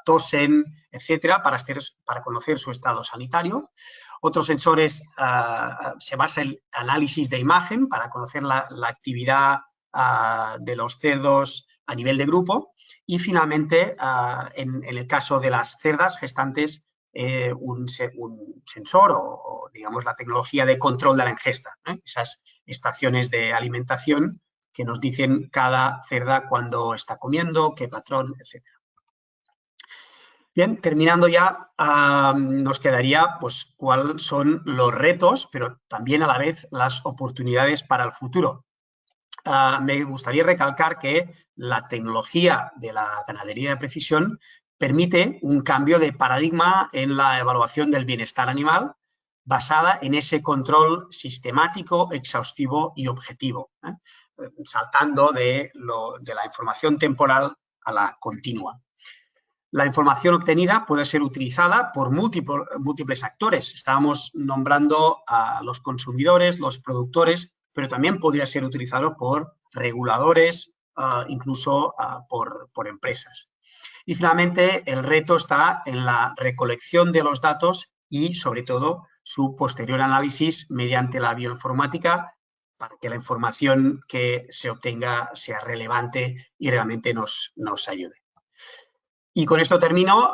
tosen, etcétera, para conocer su estado sanitario. Otros sensores se basa en el análisis de imagen para conocer la actividad de los cerdos a nivel de grupo. Y finalmente, en el caso de las cerdas gestantes, un sensor o, digamos, la tecnología de control de la ingesta, esas estaciones de alimentación que nos dicen cada cerda cuándo está comiendo, qué patrón, etcétera. Bien, terminando ya, nos quedaría pues cuáles son los retos, pero también a la vez las oportunidades para el futuro. Me gustaría recalcar que la tecnología de la ganadería de precisión permite un cambio de paradigma en la evaluación del bienestar animal basada en ese control sistemático, exhaustivo y objetivo, saltando de la información temporal a la continua. La información obtenida puede ser utilizada por múltiples actores. Estábamos nombrando a los consumidores, los productores, pero también podría ser utilizado por reguladores, incluso por empresas. Y finalmente, el reto está en la recolección de los datos y, sobre todo, su posterior análisis mediante la bioinformática para que la información que se obtenga sea relevante y realmente nos ayude. Y con esto termino,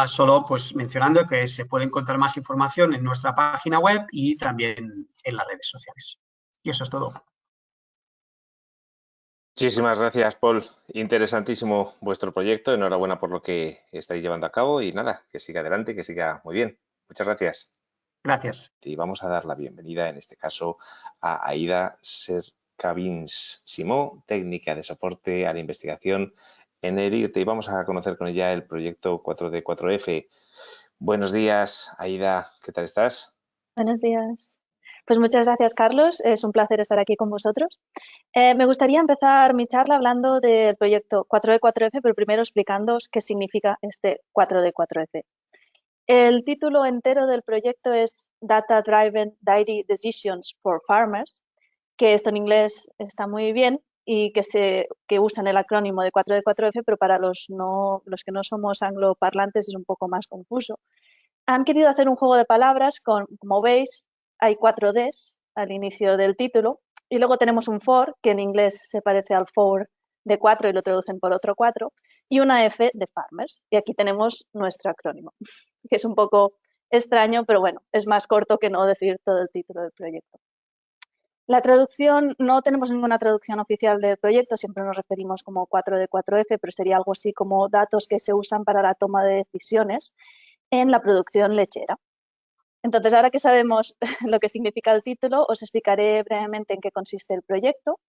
solo pues mencionando que se puede encontrar más información en nuestra página web y también en las redes sociales. Y eso es todo. Muchísimas gracias, Paul. Interesantísimo vuestro proyecto. Enhorabuena por lo que estáis llevando a cabo y nada, que siga adelante, que siga muy bien. Muchas gracias. Gracias. Y vamos a dar la bienvenida, en este caso, a Aida Cercavins-Simó, técnica de soporte a la investigación en ERIRTE, y vamos a conocer con ella el proyecto 4D4F. Buenos días, Aida, ¿qué tal estás? Buenos días. Pues muchas gracias, Carlos. Es un placer estar aquí con vosotros. Me gustaría empezar mi charla hablando del proyecto 4D4F, pero primero explicándoos qué significa este 4D4F. El título entero del proyecto es Data Driven Dairy Decisions for Farmers, que esto en inglés está muy bien y que usan el acrónimo de 4D4F, pero para los que no somos angloparlantes es un poco más confuso. Han querido hacer un juego de palabras, como veis, hay 4 Ds al inicio del título y luego tenemos un for, que en inglés se parece al for de 4 y lo traducen por otro 4, y una F de Farmers. Y aquí tenemos nuestro acrónimo, que es un poco extraño, pero bueno, es más corto que no decir todo el título del proyecto. La traducción, no tenemos ninguna traducción oficial del proyecto, siempre nos referimos como 4D4F, pero sería algo así como datos que se usan para la toma de decisiones en la producción lechera. Entonces, ahora que sabemos lo que significa el título, os explicaré brevemente en qué consiste el proyecto.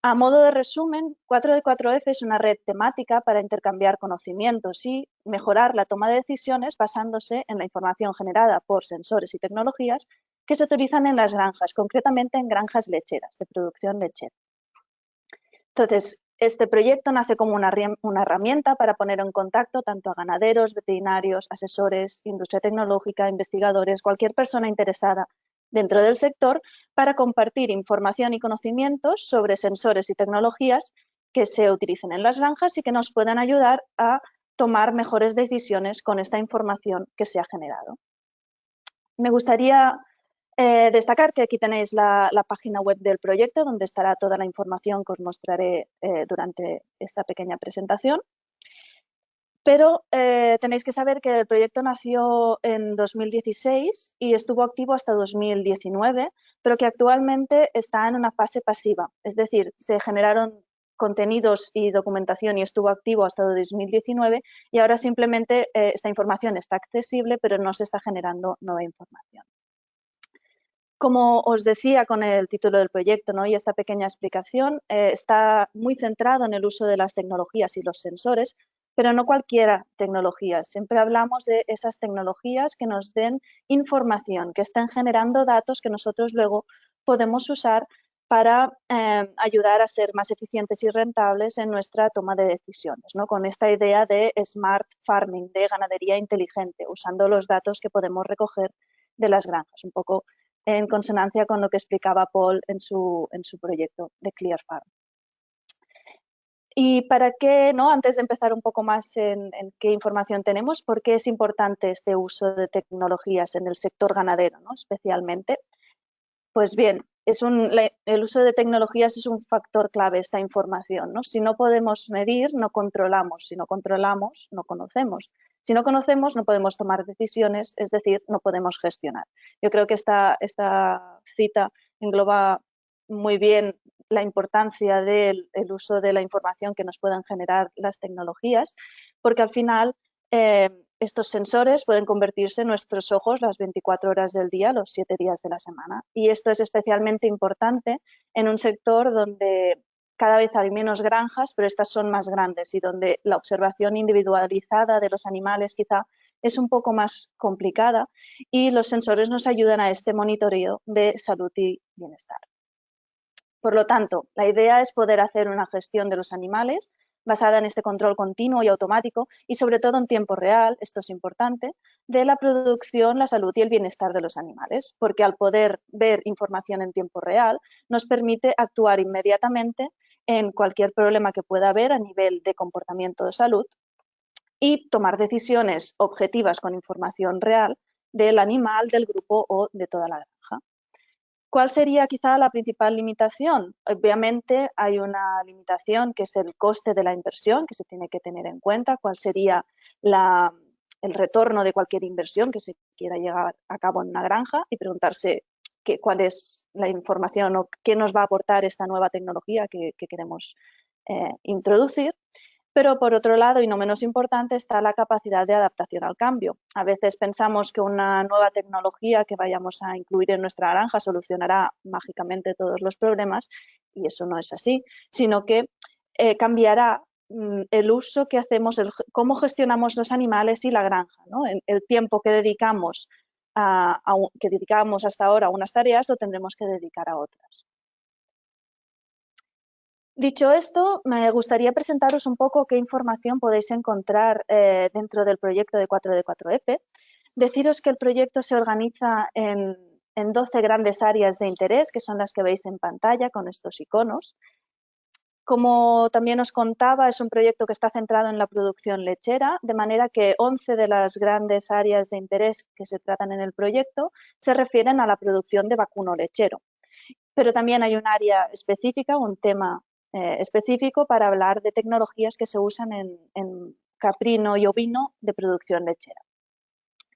A modo de resumen, 4D4F es una red temática para intercambiar conocimientos y mejorar la toma de decisiones basándose en la información generada por sensores y tecnologías que se utilizan en las granjas, concretamente en granjas lecheras, de producción lechera. Entonces, este proyecto nace como una herramienta para poner en contacto tanto a ganaderos, veterinarios, asesores, industria tecnológica, investigadores, cualquier persona interesada dentro del sector para compartir información y conocimientos sobre sensores y tecnologías que se utilicen en las granjas y que nos puedan ayudar a tomar mejores decisiones con esta información que se ha generado. Me gustaría destacar que aquí tenéis la página web del proyecto donde estará toda la información que os mostraré durante esta pequeña presentación. Pero tenéis que saber que el proyecto nació en 2016 y estuvo activo hasta 2019, pero que actualmente está en una fase pasiva. Es decir, se generaron contenidos y documentación y estuvo activo hasta 2019 y ahora simplemente esta información está accesible, pero no se está generando nueva información. Como os decía con el título del proyecto, ¿no? Y esta pequeña explicación, está muy centrado en el uso de las tecnologías y los sensores, pero no cualquier tecnología. Siempre hablamos de esas tecnologías que nos den información, que estén generando datos que nosotros luego podemos usar para ayudar a ser más eficientes y rentables en nuestra toma de decisiones, ¿no? Con esta idea de smart farming, de ganadería inteligente, usando los datos que podemos recoger de las granjas, un poco en consonancia con lo que explicaba Paul en su proyecto de Clear Farm. Y para qué, ¿no? Antes de empezar un poco más en qué información tenemos, ¿por qué es importante este uso de tecnologías en el sector ganadero, ¿no? Especialmente? Pues bien, el uso de tecnologías es un factor clave, esta información, ¿no? Si no podemos medir, no controlamos. Si no controlamos, no conocemos. Si no conocemos, no podemos tomar decisiones, es decir, no podemos gestionar. Yo creo que esta cita engloba muy bien la importancia del uso de la información que nos puedan generar las tecnologías, porque al final estos sensores pueden convertirse en nuestros ojos las 24 horas del día, los 7 días de la semana. Y esto es especialmente importante en un sector donde cada vez hay menos granjas, pero estas son más grandes y donde la observación individualizada de los animales quizá es un poco más complicada y los sensores nos ayudan a este monitoreo de salud y bienestar. Por lo tanto, la idea es poder hacer una gestión de los animales basada en este control continuo y automático y sobre todo en tiempo real, esto es importante, de la producción, la salud y el bienestar de los animales, porque al poder ver información en tiempo real nos permite actuar inmediatamente en cualquier problema que pueda haber a nivel de comportamiento de salud y tomar decisiones objetivas con información real del animal, del grupo o de toda la granja. ¿Cuál sería quizá la principal limitación? Obviamente hay una limitación que es el coste de la inversión que se tiene que tener en cuenta, cuál sería el retorno de cualquier inversión que se quiera llevar a cabo en una granja y preguntarse cuál es la información o qué nos va a aportar esta nueva tecnología que queremos introducir. Pero por otro lado, y no menos importante, está la capacidad de adaptación al cambio. A veces pensamos que una nueva tecnología que vayamos a incluir en nuestra granja solucionará mágicamente todos los problemas y eso no es así, sino que cambiará el uso que hacemos, cómo gestionamos los animales y la granja, ¿no? El tiempo que dedicamos hasta ahora a unas tareas lo tendremos que dedicar a otras. Dicho esto, me gustaría presentaros un poco qué información podéis encontrar dentro del proyecto de 4D4F. Deciros que el proyecto se organiza en 12 grandes áreas de interés, que son las que veis en pantalla con estos iconos. Como también os contaba, es un proyecto que está centrado en la producción lechera, de manera que 11 de las grandes áreas de interés que se tratan en el proyecto se refieren a la producción de vacuno lechero. Pero también hay un área específica, un tema específico para hablar de tecnologías que se usan en caprino y ovino de producción lechera.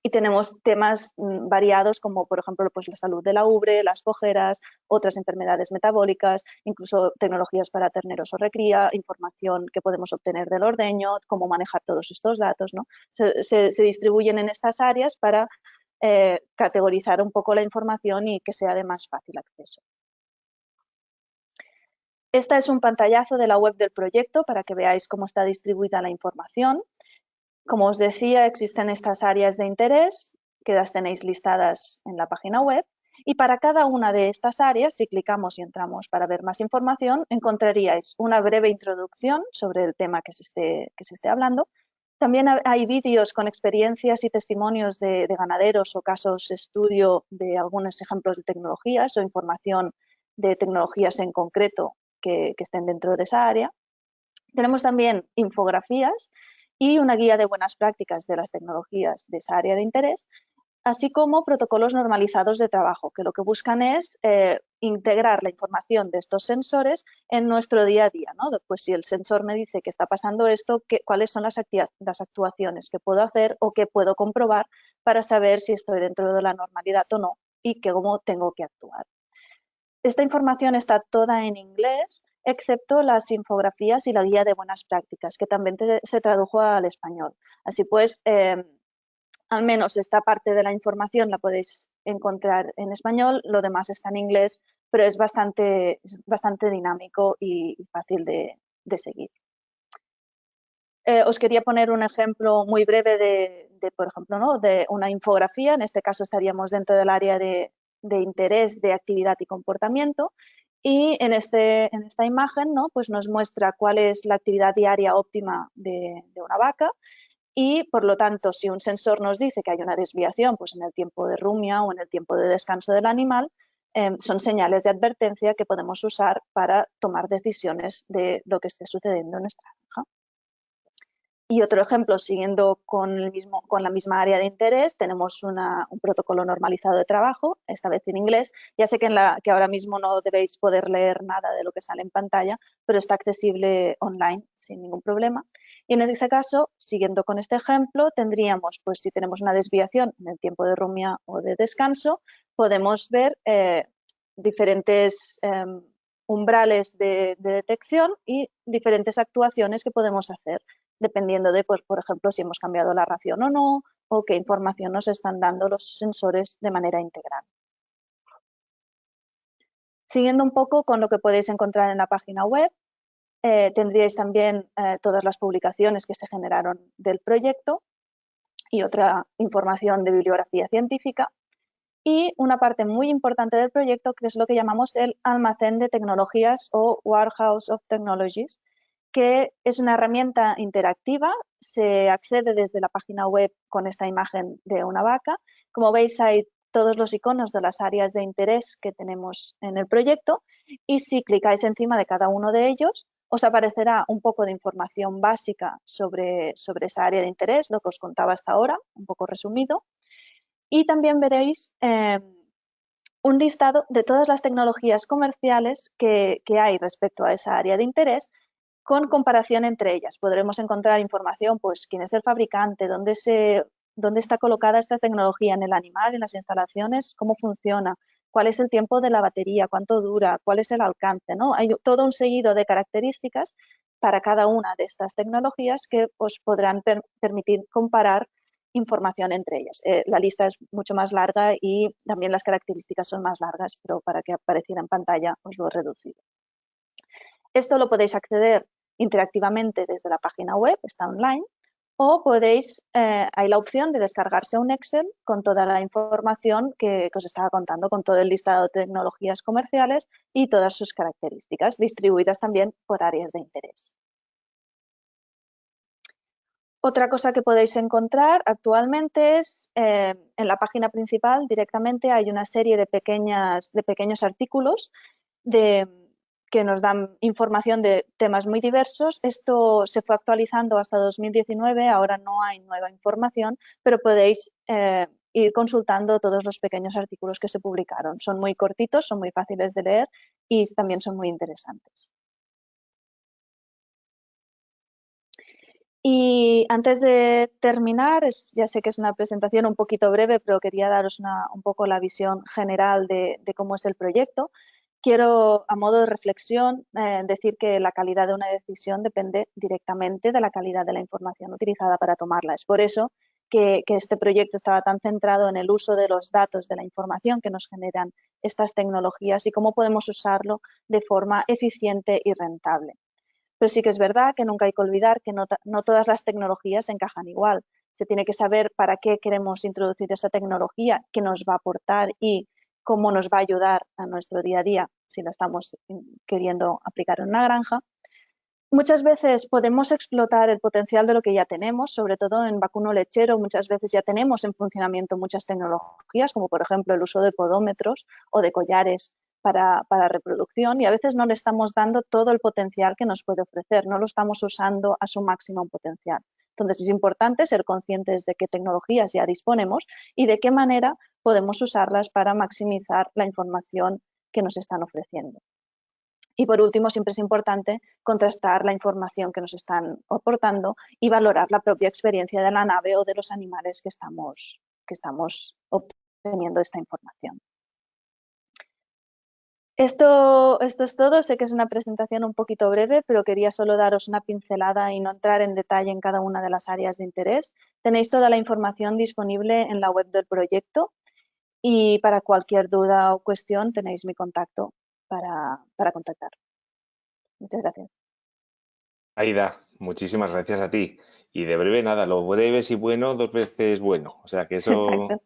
Y tenemos temas variados como, por ejemplo, pues la salud de la ubre, las cojeras, otras enfermedades metabólicas, incluso tecnologías para terneros o recría, información que podemos obtener del ordeño, cómo manejar todos estos datos, ¿no? Se distribuyen en estas áreas para categorizar un poco la información y que sea de más fácil acceso. Esta es un pantallazo de la web del proyecto para que veáis cómo está distribuida la información. Como os decía, existen estas áreas de interés que las tenéis listadas en la página web y para cada una de estas áreas, si clicamos y entramos para ver más información, encontraríais una breve introducción sobre el tema que se esté hablando. También hay vídeos con experiencias y testimonios de ganaderos o casos de estudio de algunos ejemplos de tecnologías o información de tecnologías en concreto que estén dentro de esa área. Tenemos también infografías y una guía de buenas prácticas de las tecnologías de esa área de interés, así como protocolos normalizados de trabajo, que lo que buscan es integrar la información de estos sensores en nuestro día a día, ¿no? Pues si el sensor me dice que está pasando esto, ¿cuáles son las actuaciones que puedo hacer o que puedo comprobar para saber si estoy dentro de la normalidad o no y cómo tengo que actuar? Esta información está toda en inglés, excepto las infografías y la guía de buenas prácticas, que también se tradujo al español. Así pues, al menos esta parte de la información la podéis encontrar en español, lo demás está en inglés, pero es bastante dinámico y fácil de seguir. Os quería poner un ejemplo muy breve de por ejemplo, ¿no? De una infografía. En este caso estaríamos dentro del área de interés de actividad y comportamiento y en esta imagen, ¿no? Pues nos muestra cuál es la actividad diaria óptima de una vaca y por lo tanto si un sensor nos dice que hay una desviación pues en el tiempo de rumia o en el tiempo de descanso del animal, son señales de advertencia que podemos usar para tomar decisiones de lo que esté sucediendo en nuestra granja. Y otro ejemplo, siguiendo con la misma área de interés, tenemos un protocolo normalizado de trabajo, esta vez en inglés. Ya sé que ahora mismo no debéis poder leer nada de lo que sale en pantalla, pero está accesible online sin ningún problema. Y en ese caso, siguiendo con este ejemplo, tendríamos, pues si tenemos una desviación en el tiempo de rumia o de descanso, podemos ver diferentes umbrales de detección y diferentes actuaciones que podemos hacer, dependiendo de, pues, por ejemplo, si hemos cambiado la ración o no, o qué información nos están dando los sensores de manera integral. Siguiendo un poco con lo que podéis encontrar en la página web, tendríais también todas las publicaciones que se generaron del proyecto y otra información de bibliografía científica y una parte muy importante del proyecto que es lo que llamamos el almacén de tecnologías o Warehouse of Technologies, que es una herramienta interactiva, se accede desde la página web con esta imagen de una vaca. Como veis hay todos los iconos de las áreas de interés que tenemos en el proyecto y si clicáis encima de cada uno de ellos os aparecerá un poco de información básica sobre esa área de interés, lo que os contaba hasta ahora, un poco resumido. Y también veréis un listado de todas las tecnologías comerciales que hay respecto a esa área de interés con comparación entre ellas. Podremos encontrar información, pues quién es el fabricante, dónde está colocada esta tecnología en el animal, en las instalaciones, cómo funciona, cuál es el tiempo de la batería, cuánto dura, cuál es el alcance, ¿no? Hay todo un seguido de características para cada una de estas tecnologías que os podrán permitir comparar información entre ellas. La lista es mucho más larga y también las características son más largas, pero para que apareciera en pantalla os lo he reducido. Esto lo podéis acceder interactivamente desde la página web, está online, o podéis, hay la opción de descargarse un Excel con toda la información que os estaba contando, con todo el listado de tecnologías comerciales y todas sus características, distribuidas también por áreas de interés. Otra cosa que podéis encontrar actualmente es en la página principal directamente hay una serie de pequeños artículos que nos dan información de temas muy diversos. Esto se fue actualizando hasta 2019, ahora no hay nueva información, pero podéis ir consultando todos los pequeños artículos que se publicaron. Son muy cortitos, son muy fáciles de leer y también son muy interesantes. Y antes de terminar, ya sé que es una presentación un poquito breve, pero quería daros un poco la visión general de cómo es el proyecto. Quiero, a modo de reflexión, decir que la calidad de una decisión depende directamente de la calidad de la información utilizada para tomarla. Es por eso que este proyecto estaba tan centrado en el uso de los datos, de la información que nos generan estas tecnologías y cómo podemos usarlo de forma eficiente y rentable. Pero sí que es verdad que nunca hay que olvidar que no todas las tecnologías encajan igual. Se tiene que saber para qué queremos introducir esa tecnología, qué nos va a aportar y cómo nos va a ayudar a nuestro día a día si la estamos queriendo aplicar en una granja. Muchas veces podemos explotar el potencial de lo que ya tenemos, sobre todo en vacuno lechero. Muchas veces ya tenemos en funcionamiento muchas tecnologías, como por ejemplo el uso de podómetros o de collares para reproducción, y a veces no le estamos dando todo el potencial que nos puede ofrecer, no lo estamos usando a su máximo potencial. Entonces es importante ser conscientes de qué tecnologías ya disponemos y de qué manera podemos usarlas para maximizar la información que nos están ofreciendo. Y por último, siempre es importante contrastar la información que nos están aportando y valorar la propia experiencia de la nave o de los animales que estamos obteniendo esta información. Esto es todo. Sé que es una presentación un poquito breve, pero quería solo daros una pincelada y no entrar en detalle en cada una de las áreas de interés. Tenéis toda la información disponible en la web del proyecto y para cualquier duda o cuestión tenéis mi contacto para contactar. Muchas gracias. Aida, muchísimas gracias a ti. Y de breve nada, lo breve si bueno, dos veces bueno. O sea que eso, Exacto.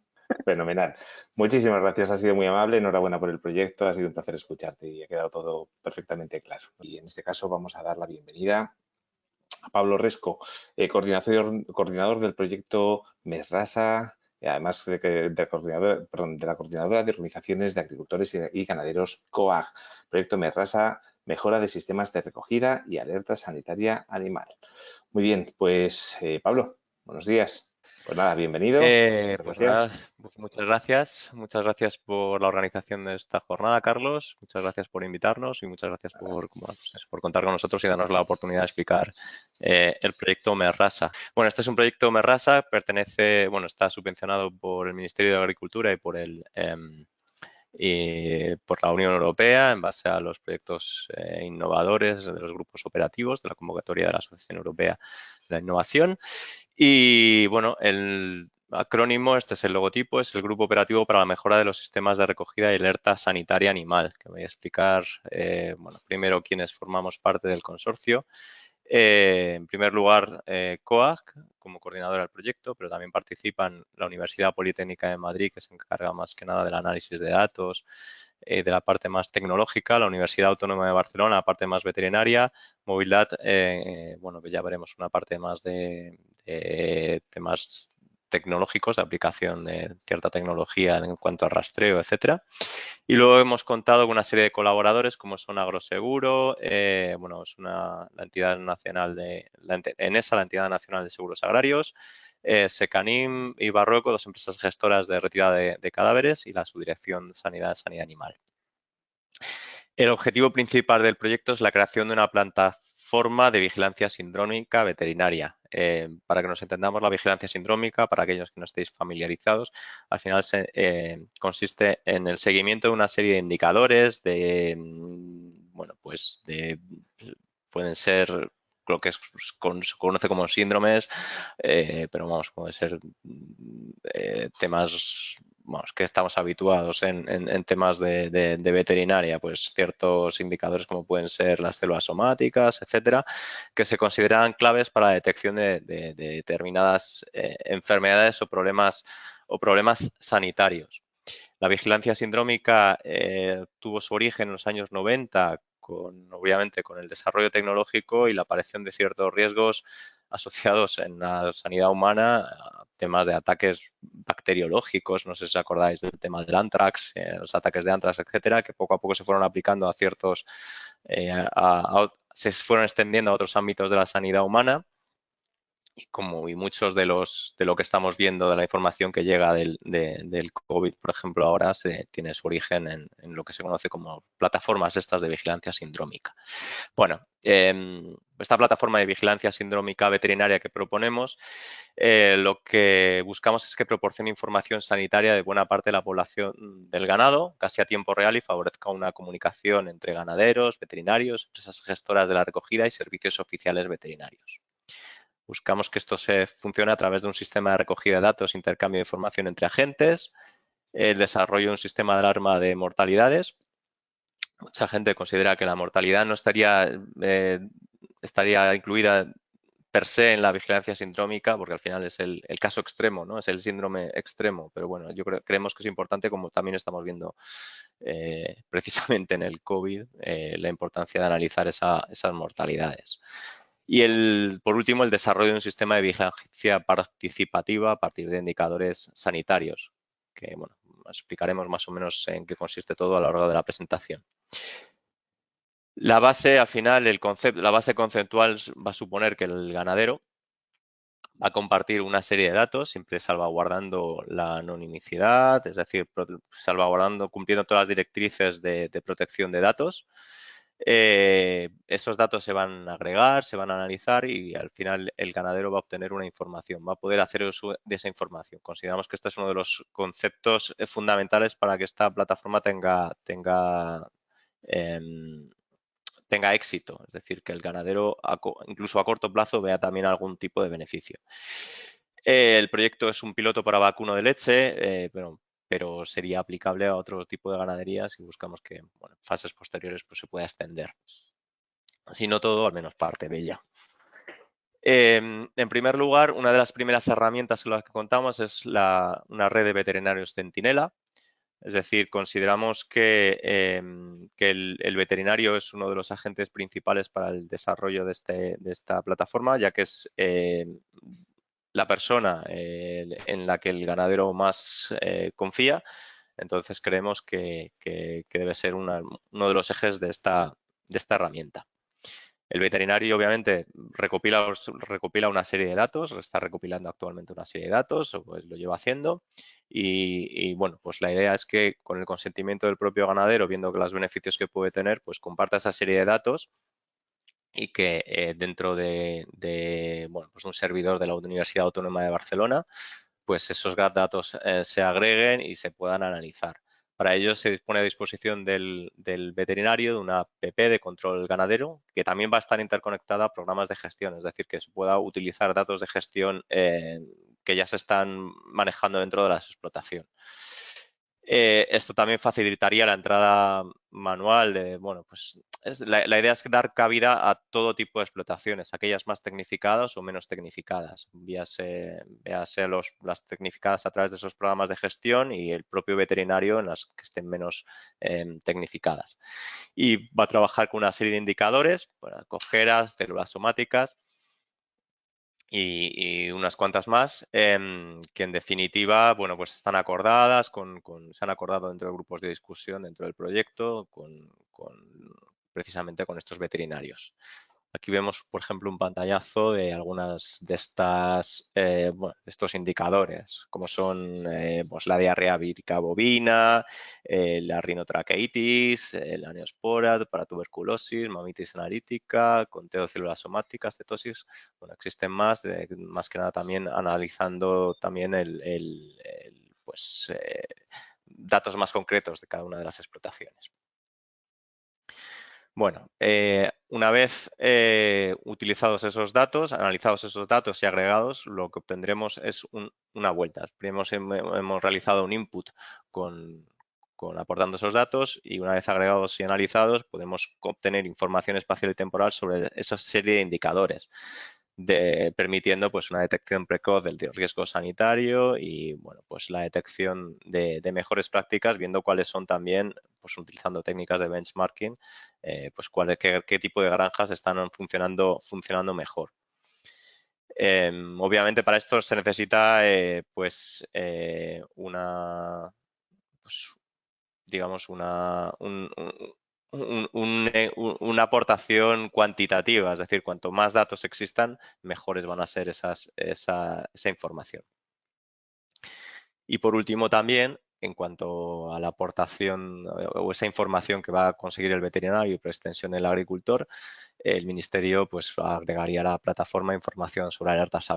fenomenal. Muchísimas gracias, ha sido muy amable, enhorabuena por el proyecto, ha sido un placer escucharte y ha quedado todo perfectamente claro. Y en este caso vamos a dar la bienvenida a Pablo Resco, coordinador del proyecto MESRASA, además de la coordinadora de organizaciones de agricultores y ganaderos COAG, proyecto MESRASA, mejora de sistemas de recogida y alerta sanitaria animal. Muy bien, pues Pablo, buenos días. Pues nada, bienvenido. Muchas Pues gracias. nada, muchas gracias por la organización de esta jornada, Carlos, muchas gracias por invitarnos y muchas gracias por contar con nosotros y darnos la oportunidad de explicar el proyecto MERRASA. Bueno, este es un proyecto MERRASA, está subvencionado por el Ministerio de Agricultura y por por la Unión Europea en base a los proyectos innovadores de los grupos operativos de la convocatoria de la Asociación Europea de la Innovación. Y bueno, el acrónimo, este es el logotipo, es el Grupo Operativo para la Mejora de los Sistemas de Recogida y Alerta Sanitaria Animal, que voy a explicar, primero quiénes formamos parte del consorcio. En primer lugar, COAG, como coordinadora del proyecto, pero también participan la Universidad Politécnica de Madrid, que se encarga más que nada del análisis de datos, de la parte más tecnológica, la Universidad Autónoma de Barcelona, la parte más veterinaria, Movilidad, que ya veremos una parte más de temas tecnológicos, de aplicación de cierta tecnología en cuanto a rastreo, etcétera. Y luego hemos contado con una serie de colaboradores como son Agroseguro, es la entidad nacional la entidad nacional de seguros agrarios, Secanim y Barroco, dos empresas gestoras de retirada de cadáveres, y la Subdirección de Sanidad Animal. El objetivo principal del proyecto es la creación de una plataforma de vigilancia sindrómica veterinaria. Para que nos entendamos, la vigilancia sindrómica, para aquellos que no estéis familiarizados, al final consiste en el seguimiento de una serie de indicadores pueden ser lo que se conoce como síndromes, pero puede ser temas que estamos habituados en temas de veterinaria, pues ciertos indicadores como pueden ser las células somáticas, etcétera, que se consideran claves para la detección de determinadas enfermedades o problemas sanitarios. La vigilancia sindrómica tuvo su origen en los años 90 obviamente con el desarrollo tecnológico y la aparición de ciertos riesgos asociados en la sanidad humana a temas de ataques bacteriológicos. No sé si os acordáis del tema del anthrax, los ataques de anthrax, etcétera, que poco a poco se fueron aplicando a ciertos, se fueron extendiendo a otros ámbitos de la sanidad humana. y muchos de lo que estamos viendo de la información que llega del COVID, por ejemplo, ahora tiene su origen en lo que se conoce como plataformas estas de vigilancia sindrómica. Bueno, esta plataforma de vigilancia sindrómica veterinaria que proponemos, lo que buscamos es que proporcione información sanitaria de buena parte de la población del ganado, casi a tiempo real, y favorezca una comunicación entre ganaderos, veterinarios, empresas gestoras de la recogida y servicios oficiales veterinarios. Buscamos que esto funcione a través de un sistema de recogida de datos, intercambio de información entre agentes, el desarrollo de un sistema de alarma de mortalidades. Mucha gente considera que la mortalidad no estaría incluida per se en la vigilancia sindrómica, porque al final es el caso extremo, ¿no? Es el síndrome extremo. Pero bueno, creemos que es importante, como también estamos viendo precisamente en el COVID, la importancia de analizar esas mortalidades. Y por último, el desarrollo de un sistema de vigilancia participativa a partir de indicadores sanitarios, que bueno, explicaremos más o menos en qué consiste todo a lo largo de la presentación. La base, al final, la base conceptual va a suponer que el ganadero va a compartir una serie de datos, siempre salvaguardando la anonimicidad, es decir, cumpliendo todas las directrices de protección de datos. Esos datos se van a agregar, se van a analizar y al final el ganadero va a obtener una información, va a poder hacer uso de esa información. Consideramos que este es uno de los conceptos fundamentales para que esta plataforma tenga éxito, es decir, que el ganadero incluso a corto plazo vea también algún tipo de beneficio. El proyecto es un piloto para vacuno de leche, pero sería aplicable a otro tipo de ganaderías y buscamos que en fases posteriores pues, se pueda extender. Si no todo, al menos parte de ella. En primer lugar, una de las primeras herramientas con las que contamos es una red de veterinarios centinela. Es decir, consideramos que el veterinario es uno de los agentes principales para el desarrollo de esta plataforma, ya que es la persona en la que el ganadero más confía. Entonces, creemos que debe ser uno de los ejes de esta herramienta. El veterinario, obviamente, recopila una serie de datos, está recopilando actualmente una serie de datos, o pues lo lleva haciendo. Y bueno, pues la idea es que con el consentimiento del propio ganadero, viendo que los beneficios que puede tener, pues comparta esa serie de datos y que dentro de bueno, pues un servidor de la Universidad Autónoma de Barcelona, pues esos datos se agreguen y se puedan analizar. Para ello se dispone a disposición del veterinario de una app de control ganadero que también va a estar interconectada a programas de gestión, es decir, que se pueda utilizar datos de gestión que ya se están manejando dentro de la explotación. Esto también facilitaría la entrada manual de, bueno, pues la idea es dar cabida a todo tipo de explotaciones, aquellas más tecnificadas o menos tecnificadas. Véase las tecnificadas a través de esos programas de gestión y el propio veterinario en las que estén menos tecnificadas. Y va a trabajar con una serie de indicadores, bueno, cojeras, células somáticas, y unas cuantas más que en definitiva, bueno, pues están acordadas, se han acordado dentro de grupos de discusión dentro del proyecto precisamente con estos veterinarios. Aquí vemos, por ejemplo, un pantallazo de algunas de estos indicadores, como son pues la diarrea vírica bovina, la rinotraqueitis, la neospora para tuberculosis, mamitis analítica, conteo de células somáticas, cetosis. Bueno, existen más que nada también analizando también datos más concretos de cada una de las explotaciones. Bueno, una vez utilizados esos datos, analizados esos datos y agregados, lo que obtendremos es una vuelta. Primero hemos realizado un input aportando esos datos y una vez agregados y analizados podemos obtener información espacial y temporal sobre esa serie de indicadores, permitiendo pues una detección precoz del riesgo sanitario y bueno, pues la detección de mejores prácticas, viendo cuáles son también, pues utilizando técnicas de benchmarking, pues qué tipo de granjas están funcionando mejor. Obviamente para esto se necesita digamos un una aportación cuantitativa, es decir, cuanto más datos existan, mejores van a ser esa información. Y por último también, en cuanto a la aportación o esa información que va a conseguir el veterinario y por extensión el agricultor, el Ministerio pues agregaría a la plataforma información sobre alertas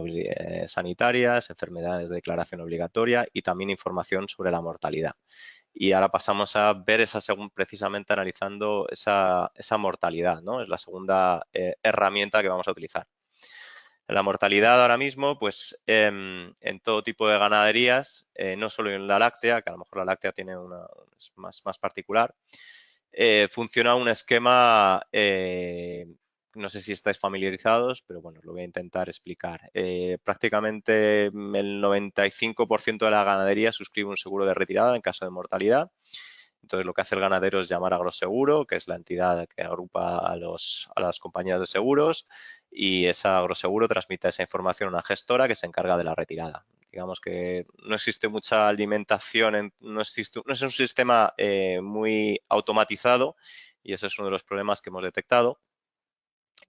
sanitarias, enfermedades de declaración obligatoria y también información sobre la mortalidad. Y ahora pasamos a ver precisamente analizando esa mortalidad, ¿no? Es la segunda herramienta que vamos a utilizar. La mortalidad ahora mismo, pues en todo tipo de ganaderías, no solo en la láctea, que a lo mejor la láctea tiene es más particular, funciona un esquema, no sé si estáis familiarizados, pero bueno, lo voy a intentar explicar. Prácticamente el 95% de la ganadería suscribe un seguro de retirada en caso de mortalidad. Entonces, lo que hace el ganadero es llamar a Agroseguro, que es la entidad que agrupa a las compañías de seguros, y esa Agroseguro transmite esa información a una gestora que se encarga de la retirada. Digamos que no existe mucha alimentación, no es un sistema muy automatizado y ese es uno de los problemas que hemos detectado.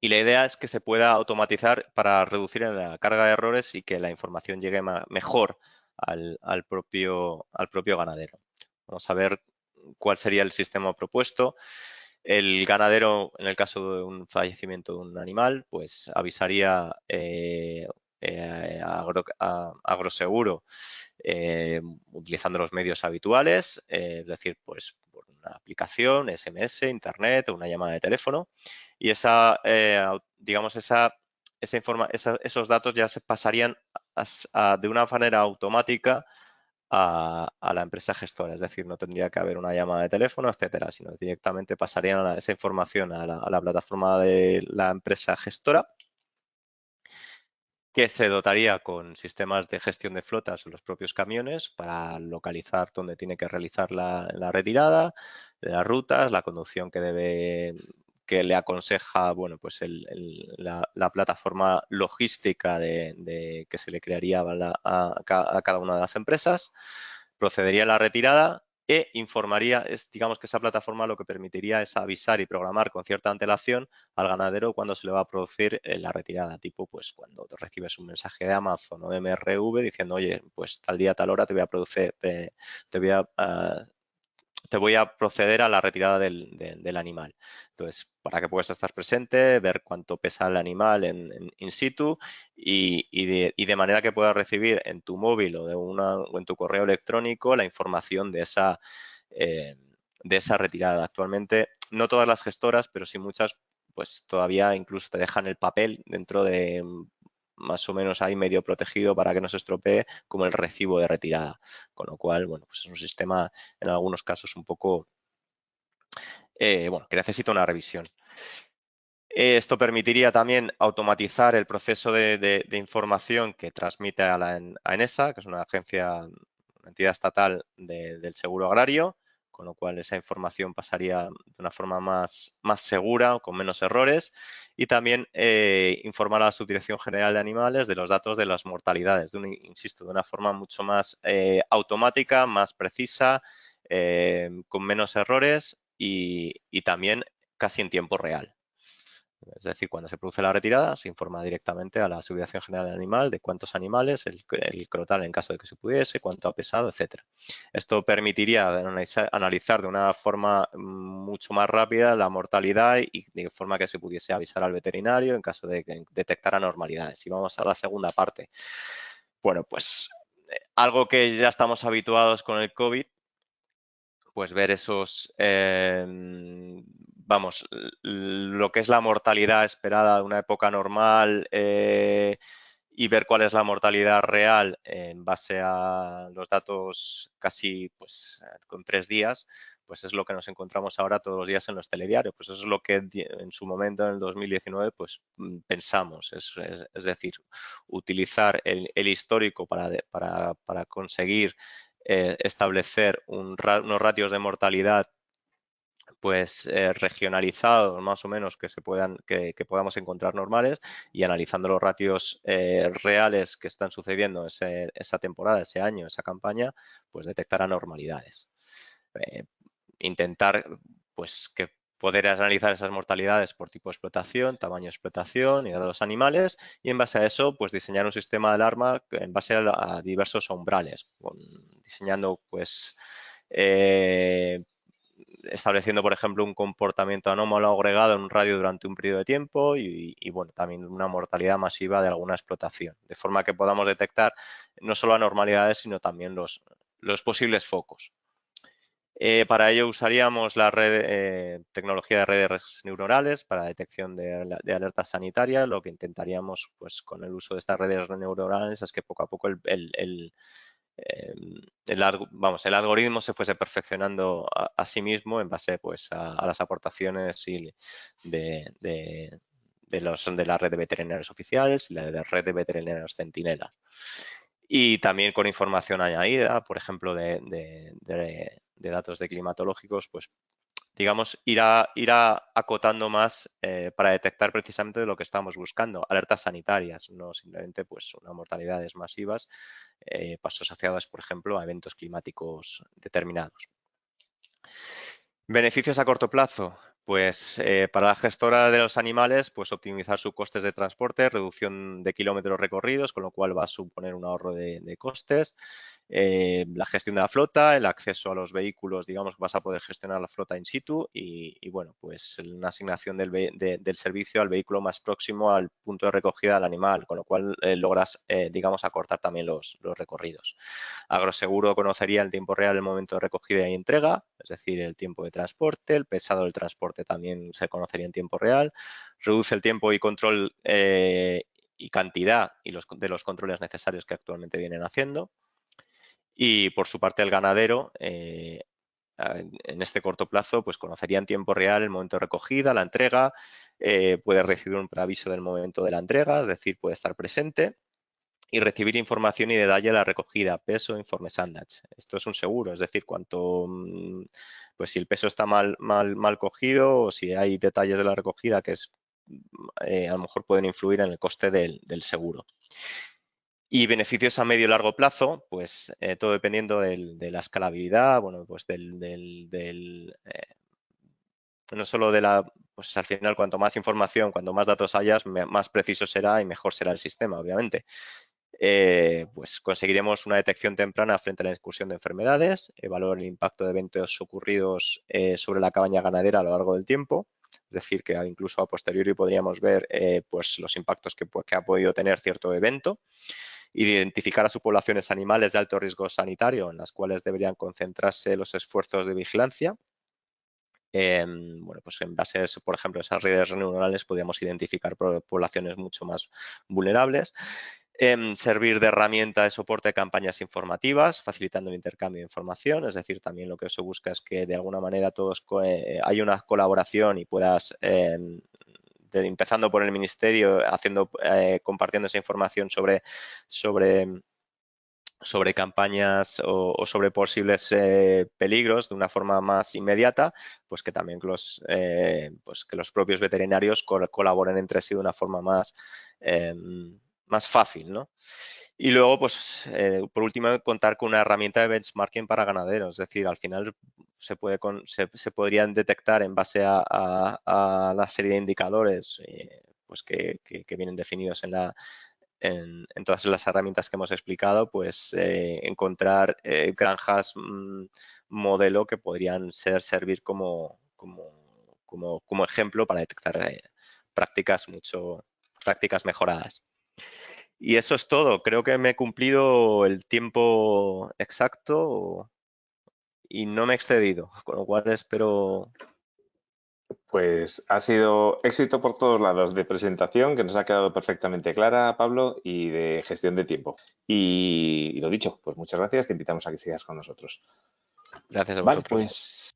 Y la idea es que se pueda automatizar para reducir la carga de errores y que la información llegue mejor al propio ganadero. Vamos a ver cuál sería el sistema propuesto. El ganadero, en el caso de un fallecimiento de un animal, pues avisaría a Agroseguro utilizando los medios habituales, es decir, pues por una aplicación, SMS, internet o una llamada de teléfono. Y digamos, esos datos ya se pasarían de una manera automática a la empresa gestora, es decir, no tendría que haber una llamada de teléfono, etcétera, sino directamente pasarían esa información a la plataforma de la empresa gestora, que se dotaría con sistemas de gestión de flotas en los propios camiones para localizar dónde tiene que realizar la retirada, las rutas, la conducción que le aconseja, bueno, pues la plataforma logística que se le crearía a cada una de las empresas, procedería a la retirada e informaría, digamos que esa plataforma lo que permitiría es avisar y programar con cierta antelación al ganadero cuando se le va a producir la retirada, tipo pues cuando te recibes un mensaje de Amazon o de MRV diciendo, oye, pues tal día, tal hora te voy a proceder a la retirada del animal. Entonces, para que puedas estar presente, ver cuánto pesa el animal in situ y de manera que puedas recibir en tu móvil o en tu correo electrónico la información de esa retirada. Actualmente, no todas las gestoras, pero sí muchas, pues todavía incluso te dejan el papel dentro de más o menos ahí medio protegido para que no se estropee, como el recibo de retirada. Con lo cual, bueno, pues es un sistema en algunos casos un poco, bueno, que necesita una revisión. Esto permitiría también automatizar el proceso de información que transmite a ENESA, que es una entidad estatal del seguro agrario, con lo cual esa información pasaría de una forma más segura, con menos errores, y también informar a la Subdirección General de Animales de los datos de las mortalidades, insisto, de una forma mucho más automática, más precisa, con menos errores y también casi en tiempo real. Es decir, cuando se produce la retirada, se informa directamente a la Subdirección General del Animal de cuántos animales, el crotal en caso de que se pudiese, cuánto ha pesado, etcétera. Esto permitiría analizar de una forma mucho más rápida la mortalidad y de forma que se pudiese avisar al veterinario en caso de que detectara anormalidades. Y vamos a la segunda parte. Bueno, pues algo que ya estamos habituados con el COVID, pues ver vamos, lo que es la mortalidad esperada de una época normal y ver cuál es la mortalidad real en base a los datos casi pues con 3 días, pues es lo que nos encontramos ahora todos los días en los telediarios. Pues eso es lo que en su momento, en el 2019, pues pensamos. Es decir, utilizar el histórico para conseguir establecer unos ratios de mortalidad pues regionalizados más o menos que podamos encontrar normales y analizando los ratios reales que están sucediendo esa temporada, ese año, esa campaña, pues detectar anormalidades. Intentar pues que poder analizar esas mortalidades por tipo de explotación, tamaño de explotación y edad de los animales, y en base a eso, pues diseñar un sistema de alarma en base a diversos umbrales, diseñando pues estableciendo, por ejemplo, un comportamiento anómalo agregado en un radio durante un periodo de tiempo y, bueno, también una mortalidad masiva de alguna explotación, de forma que podamos detectar no solo anormalidades, sino también los posibles focos. Para ello usaríamos la tecnología de redes neuronales para detección de alertas sanitarias. Lo que intentaríamos, pues, con el uso de estas redes neuronales es que poco a poco el algoritmo se fuese perfeccionando a sí mismo en base, pues, a las aportaciones de la red de veterinarios oficiales y la de la red de veterinarios centinela. Y también con información añadida, por ejemplo, de datos de climatológicos, pues, digamos, irá acotando más para detectar precisamente lo que estamos buscando, alertas sanitarias, no simplemente, pues, unas mortalidades masivas, pues, asociadas, por ejemplo, a eventos climáticos determinados. Beneficios a corto plazo. Pues para la gestora de los animales, pues optimizar sus costes de transporte, reducción de kilómetros recorridos, con lo cual va a suponer un ahorro de costes. La gestión de la flota, el acceso a los vehículos, digamos, vas a poder gestionar la flota in situ y bueno, pues una asignación del servicio al vehículo más próximo al punto de recogida del animal, con lo cual logras, digamos, acortar también los recorridos. Agroseguro conocería en tiempo real el momento de recogida y entrega, es decir, el tiempo de transporte, el pesado del transporte también se conocería en tiempo real, reduce el tiempo y control y cantidad de los controles necesarios que actualmente vienen haciendo. Y por su parte el ganadero, en este corto plazo, pues conocería en tiempo real el momento de recogida, la entrega, puede recibir un preaviso del momento de la entrega, es decir, puede estar presente y recibir información y detalle de la recogida, peso, informe Sandage. Esto es un seguro, es decir, pues si el peso está mal cogido o si hay detalles de la recogida que a lo mejor pueden influir en el coste del seguro. Y beneficios a medio y largo plazo, pues todo dependiendo de la escalabilidad, bueno, pues no solo pues al final cuanto más información, cuanto más datos hayas, más preciso será y mejor será el sistema, obviamente. Pues conseguiremos una detección temprana frente a la incursión de enfermedades, evaluar el impacto de eventos ocurridos sobre la cabaña ganadera a lo largo del tiempo, es decir, que incluso a posteriori podríamos ver pues los impactos que ha podido tener cierto evento, identificar a sus poblaciones animales de alto riesgo sanitario en las cuales deberían concentrarse los esfuerzos de vigilancia. Bueno, pues en base a eso, por ejemplo, esas redes neuronales podríamos identificar poblaciones mucho más vulnerables. Servir de herramienta de soporte de campañas informativas, facilitando el intercambio de información, es decir, también lo que se busca es que de alguna manera hay una colaboración y puedas, empezando por el ministerio, compartiendo esa información sobre campañas o sobre posibles peligros de una forma más inmediata, pues que también pues que los propios veterinarios colaboren entre sí de una forma más fácil, ¿no? Y luego, pues, por último, contar con una herramienta de benchmarking para ganaderos. Es decir, al final se podrían detectar en base a la serie de indicadores pues que vienen definidos en todas las herramientas que hemos explicado, pues encontrar granjas modelo que podrían servir como ejemplo para detectar prácticas mejoradas. Y eso es todo. Creo que me he cumplido el tiempo exacto y no me he excedido, con lo cual espero... Pues ha sido éxito por todos lados de presentación, que nos ha quedado perfectamente clara, Pablo, y de gestión de tiempo. Y lo dicho, pues muchas gracias, te invitamos a que sigas con nosotros. Gracias a vosotros. Vale, pues